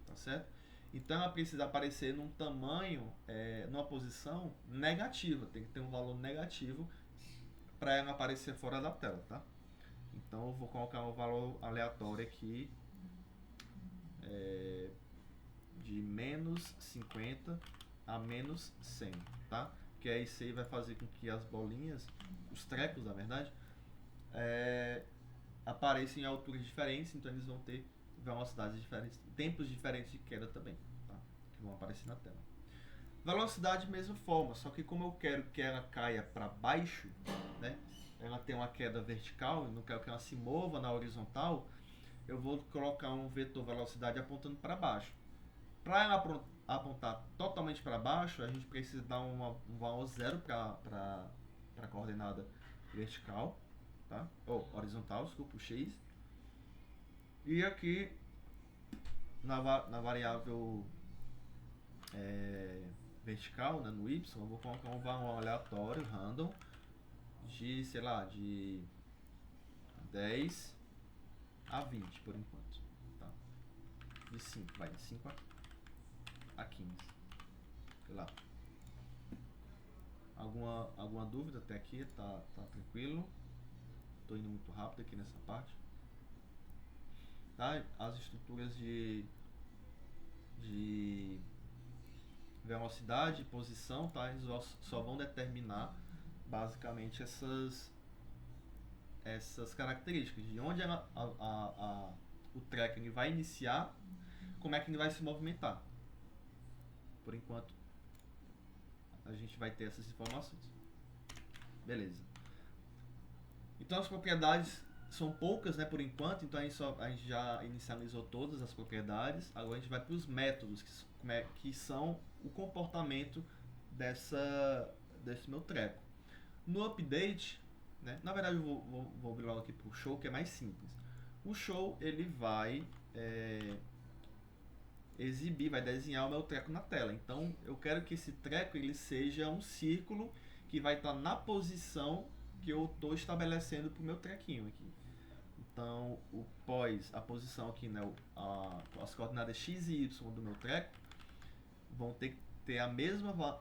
tá certo? Então ela precisa aparecer num tamanho, numa posição negativa, tem que ter um valor negativo para ela aparecer fora da tela, tá? Então eu vou colocar um valor aleatório aqui de menos 50 a menos 100, tá? Que aí isso aí vai fazer com que as bolinhas, os trecos na verdade, apareçam em alturas diferentes, então eles vão ter velocidades diferentes, tempos diferentes de queda também, tá? Que vão aparecer na tela. Velocidade mesma forma, só que como eu quero que ela caia para baixo, né? Ela tem uma queda vertical, eu não quero que ela se mova na horizontal, eu vou colocar um vetor velocidade apontando para baixo. Para ela apontar totalmente para baixo, a gente precisa dar um valor zero para a coordenada vertical, tá? Ou horizontal, desculpa, o x. E aqui na variável vertical, né, no y, eu vou colocar um valor aleatório, random, de, sei lá, de 10 a 20 por enquanto, tá? De 5, vai, de 5 a 15, sei lá. Alguma dúvida até aqui? Tá tranquilo? Tô indo muito rápido aqui nessa parte. Tá? As estruturas de velocidade e posição, tá? Eles só vão determinar basicamente essas características, de onde o track ele vai iniciar, como é que ele vai se movimentar. Por enquanto, a gente vai ter essas informações. Beleza. Então as propriedades são poucas, né, por enquanto, então a gente já inicializou todas as propriedades. Agora a gente vai para os métodos, que são o comportamento desse meu treco. No update, né, na verdade eu vou vir logo aqui para o show, que é mais simples. O show ele vai vai desenhar o meu treco na tela. Então eu quero que esse treco ele seja um círculo que vai estar na posição que eu estou estabelecendo para o meu trequinho aqui. Então, o pós, a posição aqui, né, as coordenadas x e y do meu treco vão ter que ter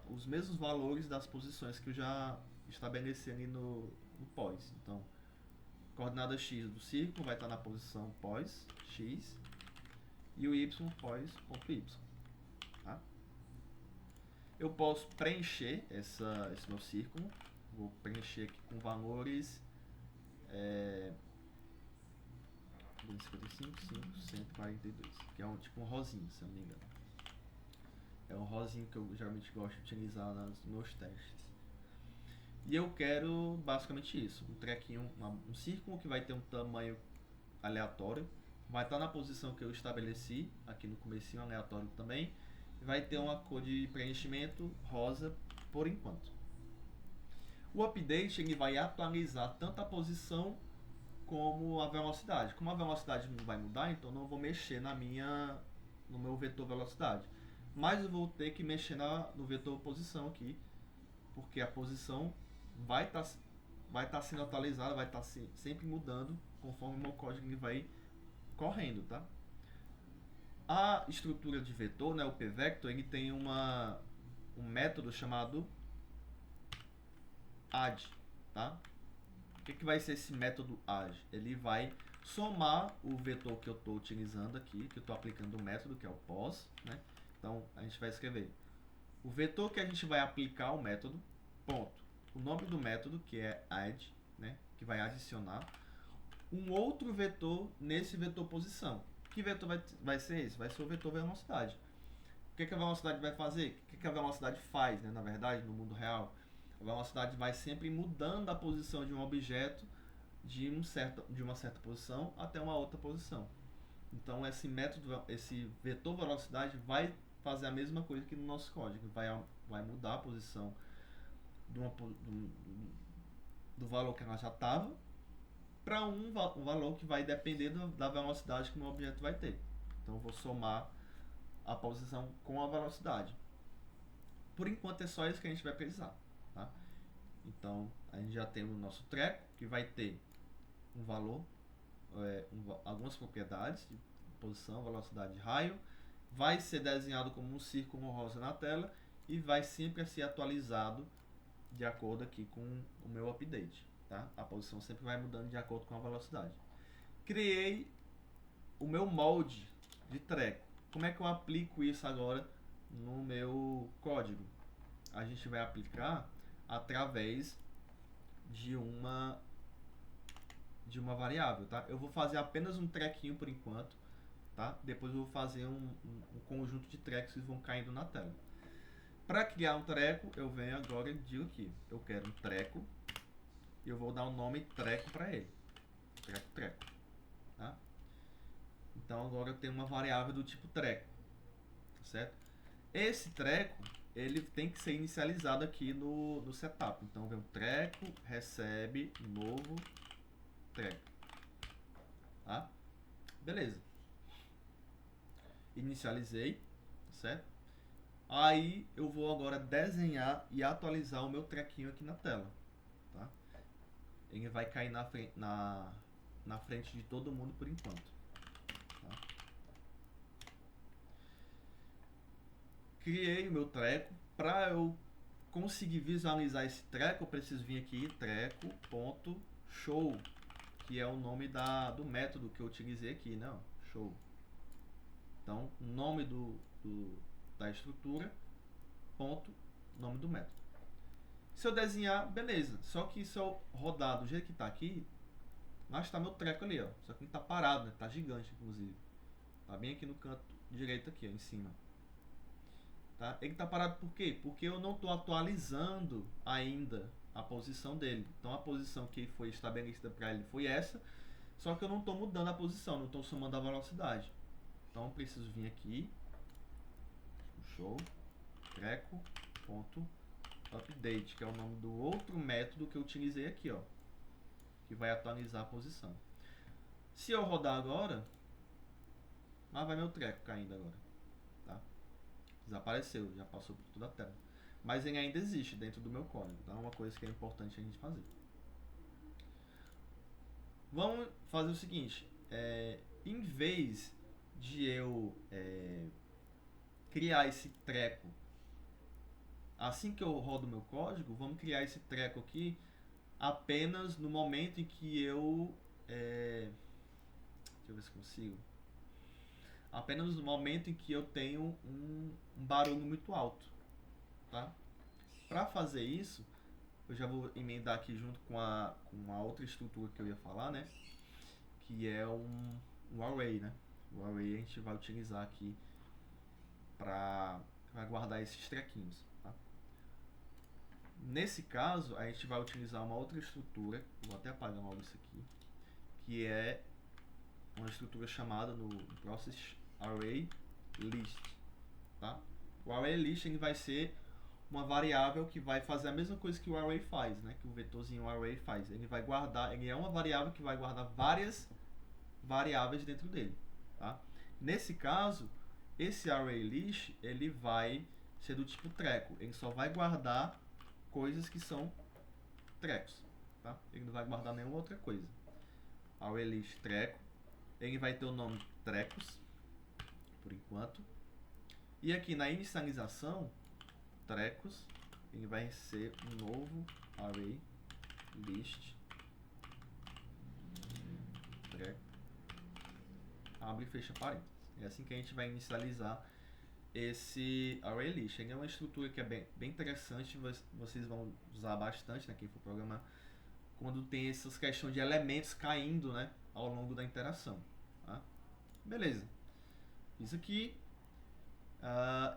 os mesmos valores das posições que eu já estabeleci ali no pós. Então, coordenada x do círculo vai estar na posição pós x e o y pós ponto y. Tá? Eu posso preencher esse meu círculo. Vou preencher aqui com valores 255, 5, 142, que é tipo um rosinho, se eu não me engano. É um rosinho que eu geralmente gosto de utilizar nos meus testes. E eu quero basicamente isso, um trequinho, um círculo que vai ter um tamanho aleatório, vai estar na posição que eu estabeleci, aqui no comecinho aleatório também, e vai ter uma cor de preenchimento rosa por enquanto. O update ele vai atualizar tanto a posição como a velocidade. Como a velocidade não vai mudar, então não vou mexer no meu vetor velocidade. Mas eu vou ter que mexer no vetor posição aqui, porque a posição vai estar sendo atualizada, vai estar sempre mudando conforme o meu código ele vai correndo, tá? A estrutura de vetor, né, o pvector, ele tem um método chamado add, tá? O que vai ser esse método add? Ele vai somar o vetor que eu estou utilizando aqui, que eu estou aplicando o método, que é o pos, né? Então, a gente vai escrever o vetor que a gente vai aplicar ao método, ponto. O nome do método, que é add, né? Que vai adicionar um outro vetor nesse vetor posição. Que vetor vai ser esse? Vai ser o vetor velocidade. O que a velocidade vai fazer? O que a velocidade faz, né? Na verdade, no mundo real? A velocidade vai sempre mudando a posição de um objeto de uma certa posição até uma outra posição. Então, esse vetor velocidade vai fazer a mesma coisa que no nosso código. Vai mudar a posição do valor que ela já estava para um valor que vai depender da velocidade que o meu objeto vai ter. Então, eu vou somar a posição com a velocidade. Por enquanto, é só isso que a gente vai precisar. Tá? Então, a gente já tem o nosso treco, que vai ter um valor, algumas propriedades de posição, velocidade, raio. Vai ser desenhado como um círculo rosa na tela e vai sempre ser atualizado de acordo aqui com o meu update. Tá? A posição sempre vai mudando de acordo com a velocidade. Criei o meu molde de treco. Como é que eu aplico isso agora no meu código? A gente vai aplicar através de uma variável, tá? Eu vou fazer apenas um trequinho por enquanto, tá? Depois eu vou fazer um conjunto de trecos que vão caindo na tela. Para criar um treco, eu venho agora e digo aqui, eu quero um treco e eu vou dar o nome treco para ele. Treco, tá? Então agora eu tenho uma variável do tipo treco, certo? Esse treco, ele tem que ser inicializado aqui no setup. Então vem o treco, recebe novo treco, tá? Beleza. Inicializei, certo? Aí eu vou agora desenhar e atualizar o meu trequinho aqui na tela, tá? Ele vai cair na frente de todo mundo por enquanto, tá? Criei o meu treco. Para eu conseguir visualizar esse treco, eu preciso vir aqui, treco.show, que é o nome do método que eu utilizei aqui, né? Show. Então, nome da estrutura, ponto, nome do método. Se eu desenhar, beleza. Só que se eu rodar do jeito que está aqui, lá está meu treco ali, ó. Só que ele está parado, né? Está gigante, inclusive. Está bem aqui no canto direito aqui, ó, em cima. Tá? Ele está parado por quê? Porque eu não estou atualizando ainda a posição dele. Então a posição que foi estabelecida para ele foi essa, só que eu não estou mudando a posição, não estou somando a velocidade. Então eu preciso vir aqui, show, treco.update, que é o nome do outro método que eu utilizei aqui, ó, que vai atualizar a posição. Se eu rodar agora, lá vai meu treco caindo agora, tá? Desapareceu, já passou por toda a tela. Mas ele ainda existe dentro do meu código, tá? É uma coisa que é importante a gente fazer. Vamos fazer o seguinte, em vez de eu criar esse treco assim que eu rodo meu código, vamos criar esse treco aqui apenas no momento em que eu... deixa eu ver se consigo. Apenas no momento em que eu tenho um barulho muito alto, tá? Para fazer isso, eu já vou emendar aqui junto com a outra estrutura que eu ia falar, né? Que é um array, né? O array a gente vai utilizar aqui para guardar esses trequinhos, tá? Nesse caso, a gente vai utilizar uma outra estrutura, vou até apagar logo isso aqui, que é uma estrutura chamada no process array list, tá? O array list ele vai ser uma variável que vai fazer a mesma coisa que o array faz, né? Que o vetorzinho array faz. Ele vai guardar, ele é uma variável que vai guardar várias variáveis dentro dele, tá? Nesse caso, esse array list ele vai ser do tipo treco. Ele só vai guardar coisas que são trecos, tá? Ele não vai guardar nenhuma outra coisa. Array list treco. Ele vai ter o nome trecos, por enquanto. E aqui na inicialização, trecos, ele vai ser um novo array list treco. Abre e fecha parênteses. É assim que a gente vai inicializar esse array list. Ele é uma estrutura que é bem interessante, vocês vão usar bastante, né, quem for programar, quando tem essas questões de elementos caindo, né, ao longo da interação. Tá? Beleza. Isso aqui,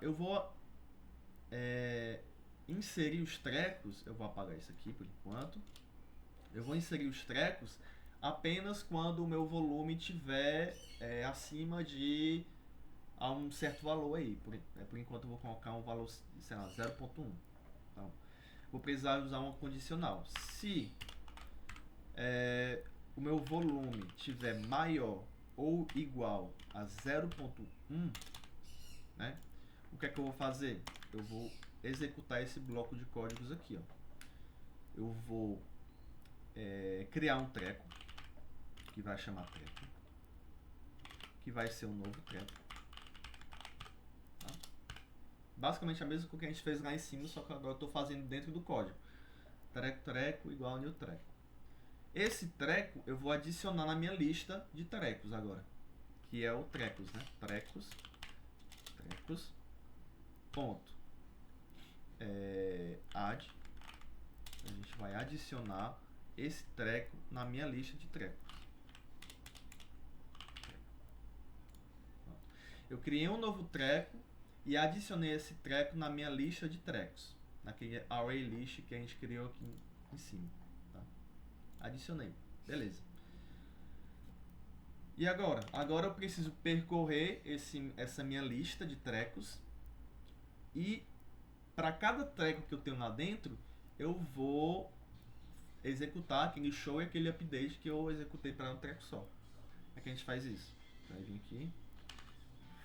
eu vou inserir os trecos, eu vou apagar isso aqui por enquanto. Eu vou inserir os trecos apenas quando o meu volume estiver acima de um certo valor aí. Por enquanto eu vou colocar um valor, sei lá, 0.1. Então, vou precisar usar uma condicional. Se o meu volume estiver maior ou igual a 0.1, né? O que é que eu vou fazer? Eu vou executar esse bloco de códigos aqui, ó. Eu vou criar um treco que vai chamar treco, que vai ser um novo treco. Tá? Basicamente a mesma coisa que a gente fez lá em cima, só que agora eu estou fazendo dentro do código. Treco igual a new treco. Esse treco eu vou adicionar na minha lista de trecos agora, que é o trecos, né? Trecos, ponto, add. A gente vai adicionar esse treco na minha lista de trecos. Eu criei um novo treco e adicionei esse treco na minha lista de trecos, naquele array list que a gente criou aqui em cima. Tá? Adicionei. Beleza. E agora? Agora eu preciso percorrer essa minha lista de trecos e para cada treco que eu tenho lá dentro, eu vou executar aquele show e aquele update que eu executei para um treco só. Como é que a gente faz isso? Vai vir aqui.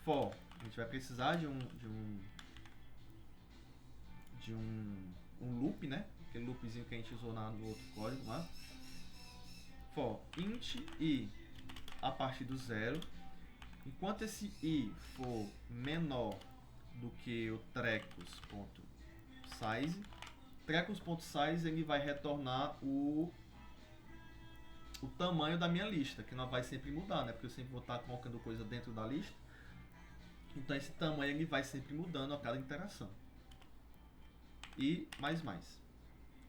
For, a gente vai precisar de um loop, né? Aquele loopzinho que a gente usou no outro código lá. For int i a partir do 0. Enquanto esse i for menor do que o trecos.size ele vai retornar o tamanho da minha lista, que não vai sempre mudar, né? Porque eu sempre vou estar colocando coisa dentro da lista. Então esse tamanho ele vai sempre mudando a cada interação. E mais.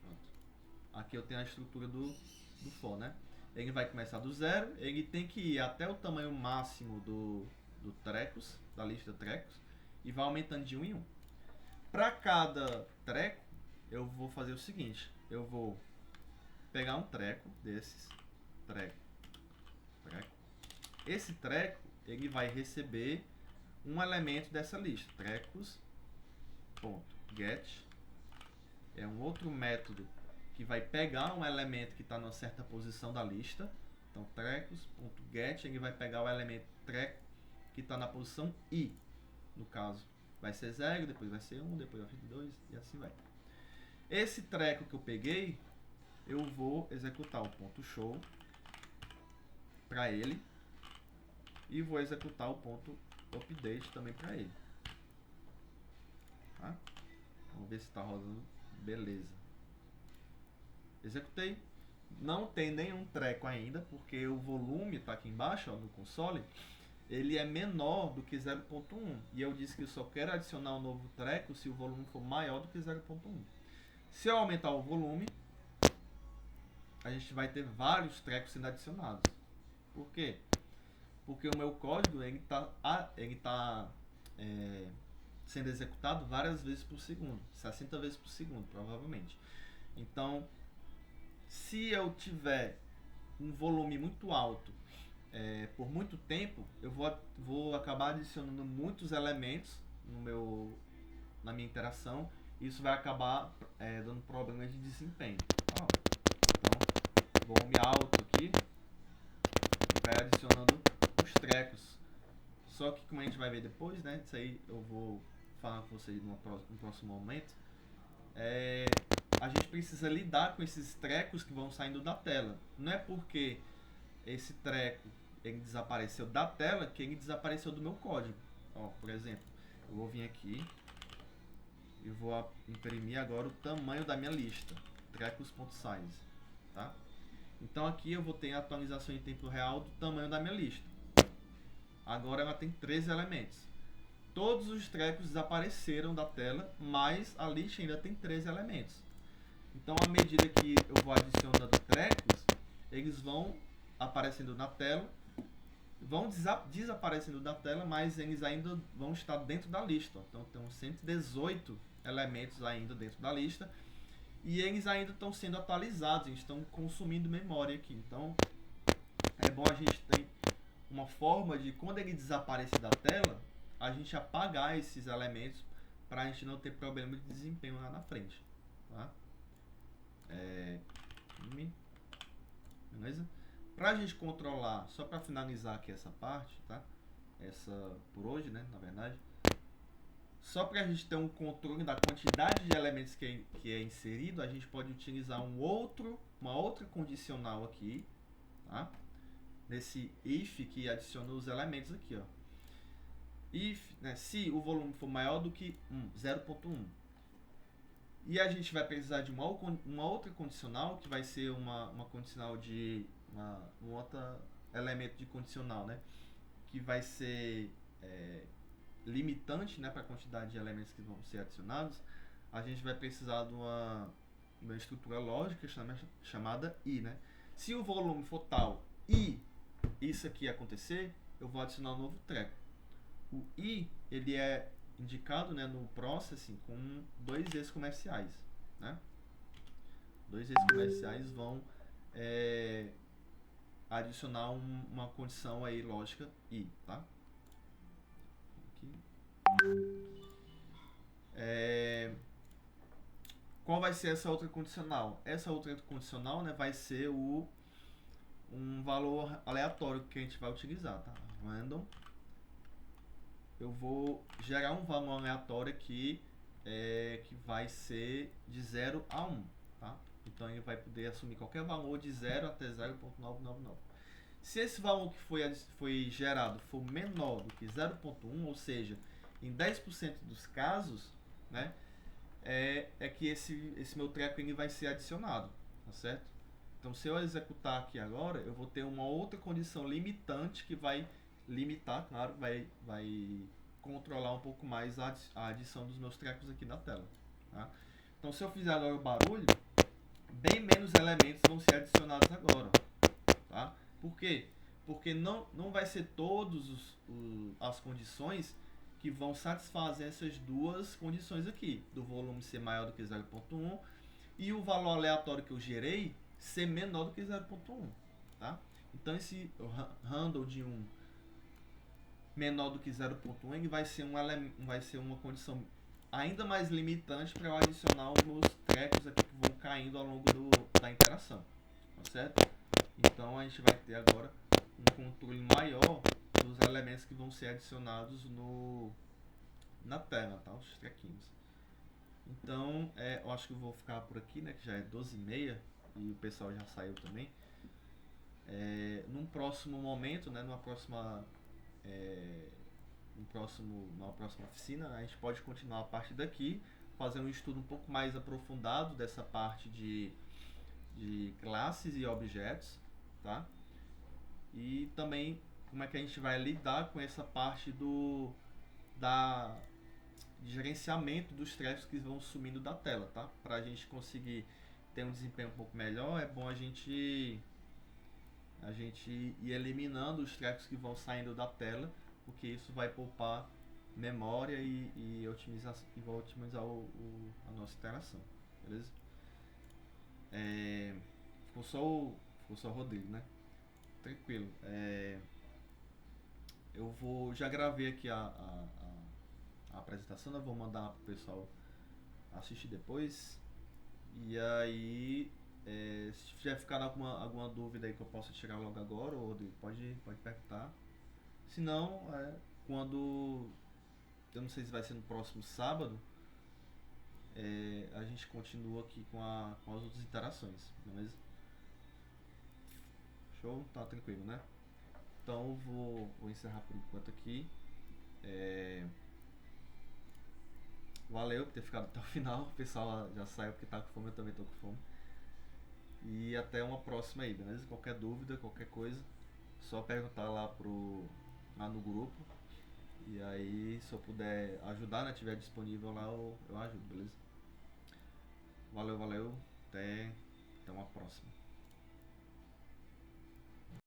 Pronto. Aqui eu tenho a estrutura do for, né? Ele vai começar do 0, ele tem que ir até o tamanho máximo do trecos, da lista trecos, e vai aumentando de 1 em 1. Para cada treco, eu vou fazer o seguinte, eu vou pegar um treco desses, treco. Esse treco, ele vai receber um elemento dessa lista, trecos.get, é um outro método que vai pegar um elemento que está numa certa posição da lista. Então, trecos.get, ele vai pegar o elemento treco que está na posição i. No caso, vai ser 0, depois vai ser 1, depois vai ser 2 e assim vai. Esse treco que eu peguei, eu vou executar o ponto show para ele e vou executar o ponto update também para ele. Tá? Vamos ver se está rodando. Beleza. Executei. Não tem nenhum treco ainda, porque o volume está aqui embaixo, ó, no console. Ele é menor do que 0.1. E eu disse que eu só quero adicionar um novo treco se o volume for maior do que 0.1. Se eu aumentar o volume, a gente vai ter vários trecos sendo adicionados. Por quê? Porque o meu código está sendo executado várias vezes por segundo. 60 vezes por segundo, provavelmente. Então, se eu tiver um volume muito alto por muito tempo, eu vou acabar adicionando muitos elementos na minha interação. E isso vai acabar dando problemas de desempenho. Então, volume alto aqui, vai adicionando os trecos. Só que, como a gente vai ver depois, né? Isso aí eu vou falar com vocês no próximo momento. A gente precisa lidar com esses trecos que vão saindo da tela. Não é porque esse treco ele desapareceu da tela que ele desapareceu do meu código. Ó, por exemplo, eu vou vir aqui e vou imprimir agora o tamanho da minha lista, trecos.size, tá? Então aqui eu vou ter a atualização em tempo real do tamanho da minha lista. Agora ela tem 13 elementos. Todos os trecos desapareceram da tela, mas a lista ainda tem 13 elementos. Então, à medida que eu vou adicionando trecos, eles vão aparecendo na tela, vão desaparecendo da tela, mas eles ainda vão estar dentro da lista. Então, tem 118 elementos ainda dentro da lista e eles ainda estão sendo atualizados, eles estão consumindo memória aqui. Então, é bom a gente ter uma forma de, quando ele desaparecer da tela, a gente apagar esses elementos para a gente não ter problema de desempenho lá na frente, tá? Beleza? Para a gente controlar, só para finalizar aqui essa parte, tá? Por hoje, né, na verdade. Só para a gente ter um controle da quantidade de elementos que é inserido, a gente pode utilizar uma outra condicional aqui, tá? Nesse if que adiciona os elementos aqui, ó. If, né, se o volume for maior do que 0.1. E a gente vai precisar de uma outra condicional, que vai ser uma condicional de um outro elemento de condicional, né? Que vai ser limitante, né, para a quantidade de elementos que vão ser adicionados. A gente vai precisar de uma estrutura lógica chamada i, né? Se o volume for tal e isso aqui acontecer, eu vou adicionar um novo treco. O i, ele é indicado, né, no processing com 2 E's comerciais, né? 2 E's comerciais vão adicionar uma condição aí lógica i, tá? Aqui. Qual vai ser essa outra condicional? Essa outra condicional, né, vai ser um valor aleatório que a gente vai utilizar, tá? Random. Eu vou gerar um valor aleatório aqui que vai ser de 0 a 1, tá? Então ele vai poder assumir qualquer valor de 0 até 0.999. Se esse valor que foi gerado for menor do que 0.1, ou seja, em 10% dos casos, né, que esse meu treco ele vai ser adicionado, tá certo? Então, se eu executar aqui agora, eu vou ter uma outra condição limitante que vai limitar, claro, vai controlar um pouco mais a adição dos meus trecos aqui na tela, tá? Então, se eu fizer agora o barulho, bem menos elementos vão ser adicionados agora, tá? Por quê? Porque não vai ser todas as condições que vão satisfazer essas duas condições aqui, do volume ser maior do que 0.1 e o valor aleatório que eu gerei ser menor do que 0.1, tá? Então esse handle de 1 menor do que 0.1 ele vai ser uma condição ainda mais limitante para eu adicionar os meus trecos aqui que vão caindo ao longo da interação, tá certo? Então a gente vai ter agora um controle maior dos elementos que vão ser adicionados na tela, tá? Os trequinhos. Então, eu acho que eu vou ficar por aqui, né? Que já é 12h30 e o pessoal já saiu também. Num próximo momento, né, numa próxima oficina, a gente pode continuar a partir daqui, fazer um estudo um pouco mais aprofundado dessa parte de classes e objetos, tá? E também como é que a gente vai lidar com essa parte de gerenciamento dos trechos que vão sumindo da tela, tá? Para a gente conseguir ter um desempenho um pouco melhor, é bom a gente ir eliminando os trechos que vão saindo da tela, porque isso vai poupar memória e vai otimizar a nossa interação, beleza? Ficou só o Rodrigo, né? Tranquilo. Já gravei aqui a apresentação, eu vou mandar pro pessoal assistir depois. E aí, se tiver ficado alguma dúvida aí que eu possa tirar logo agora, ou pode perguntar. Se não, quando, eu não sei se vai ser no próximo sábado, a gente continua aqui com as outras interações, beleza? Show? Tá tranquilo, né? Então vou encerrar por enquanto aqui. Valeu por ter ficado até o final. O pessoal já saiu porque tá com fome, eu também tô com fome. E até uma próxima aí, beleza? Qualquer dúvida, qualquer coisa, só perguntar lá no grupo. E aí, se eu puder ajudar, né, tiver disponível lá, eu ajudo, beleza? Valeu, até uma próxima.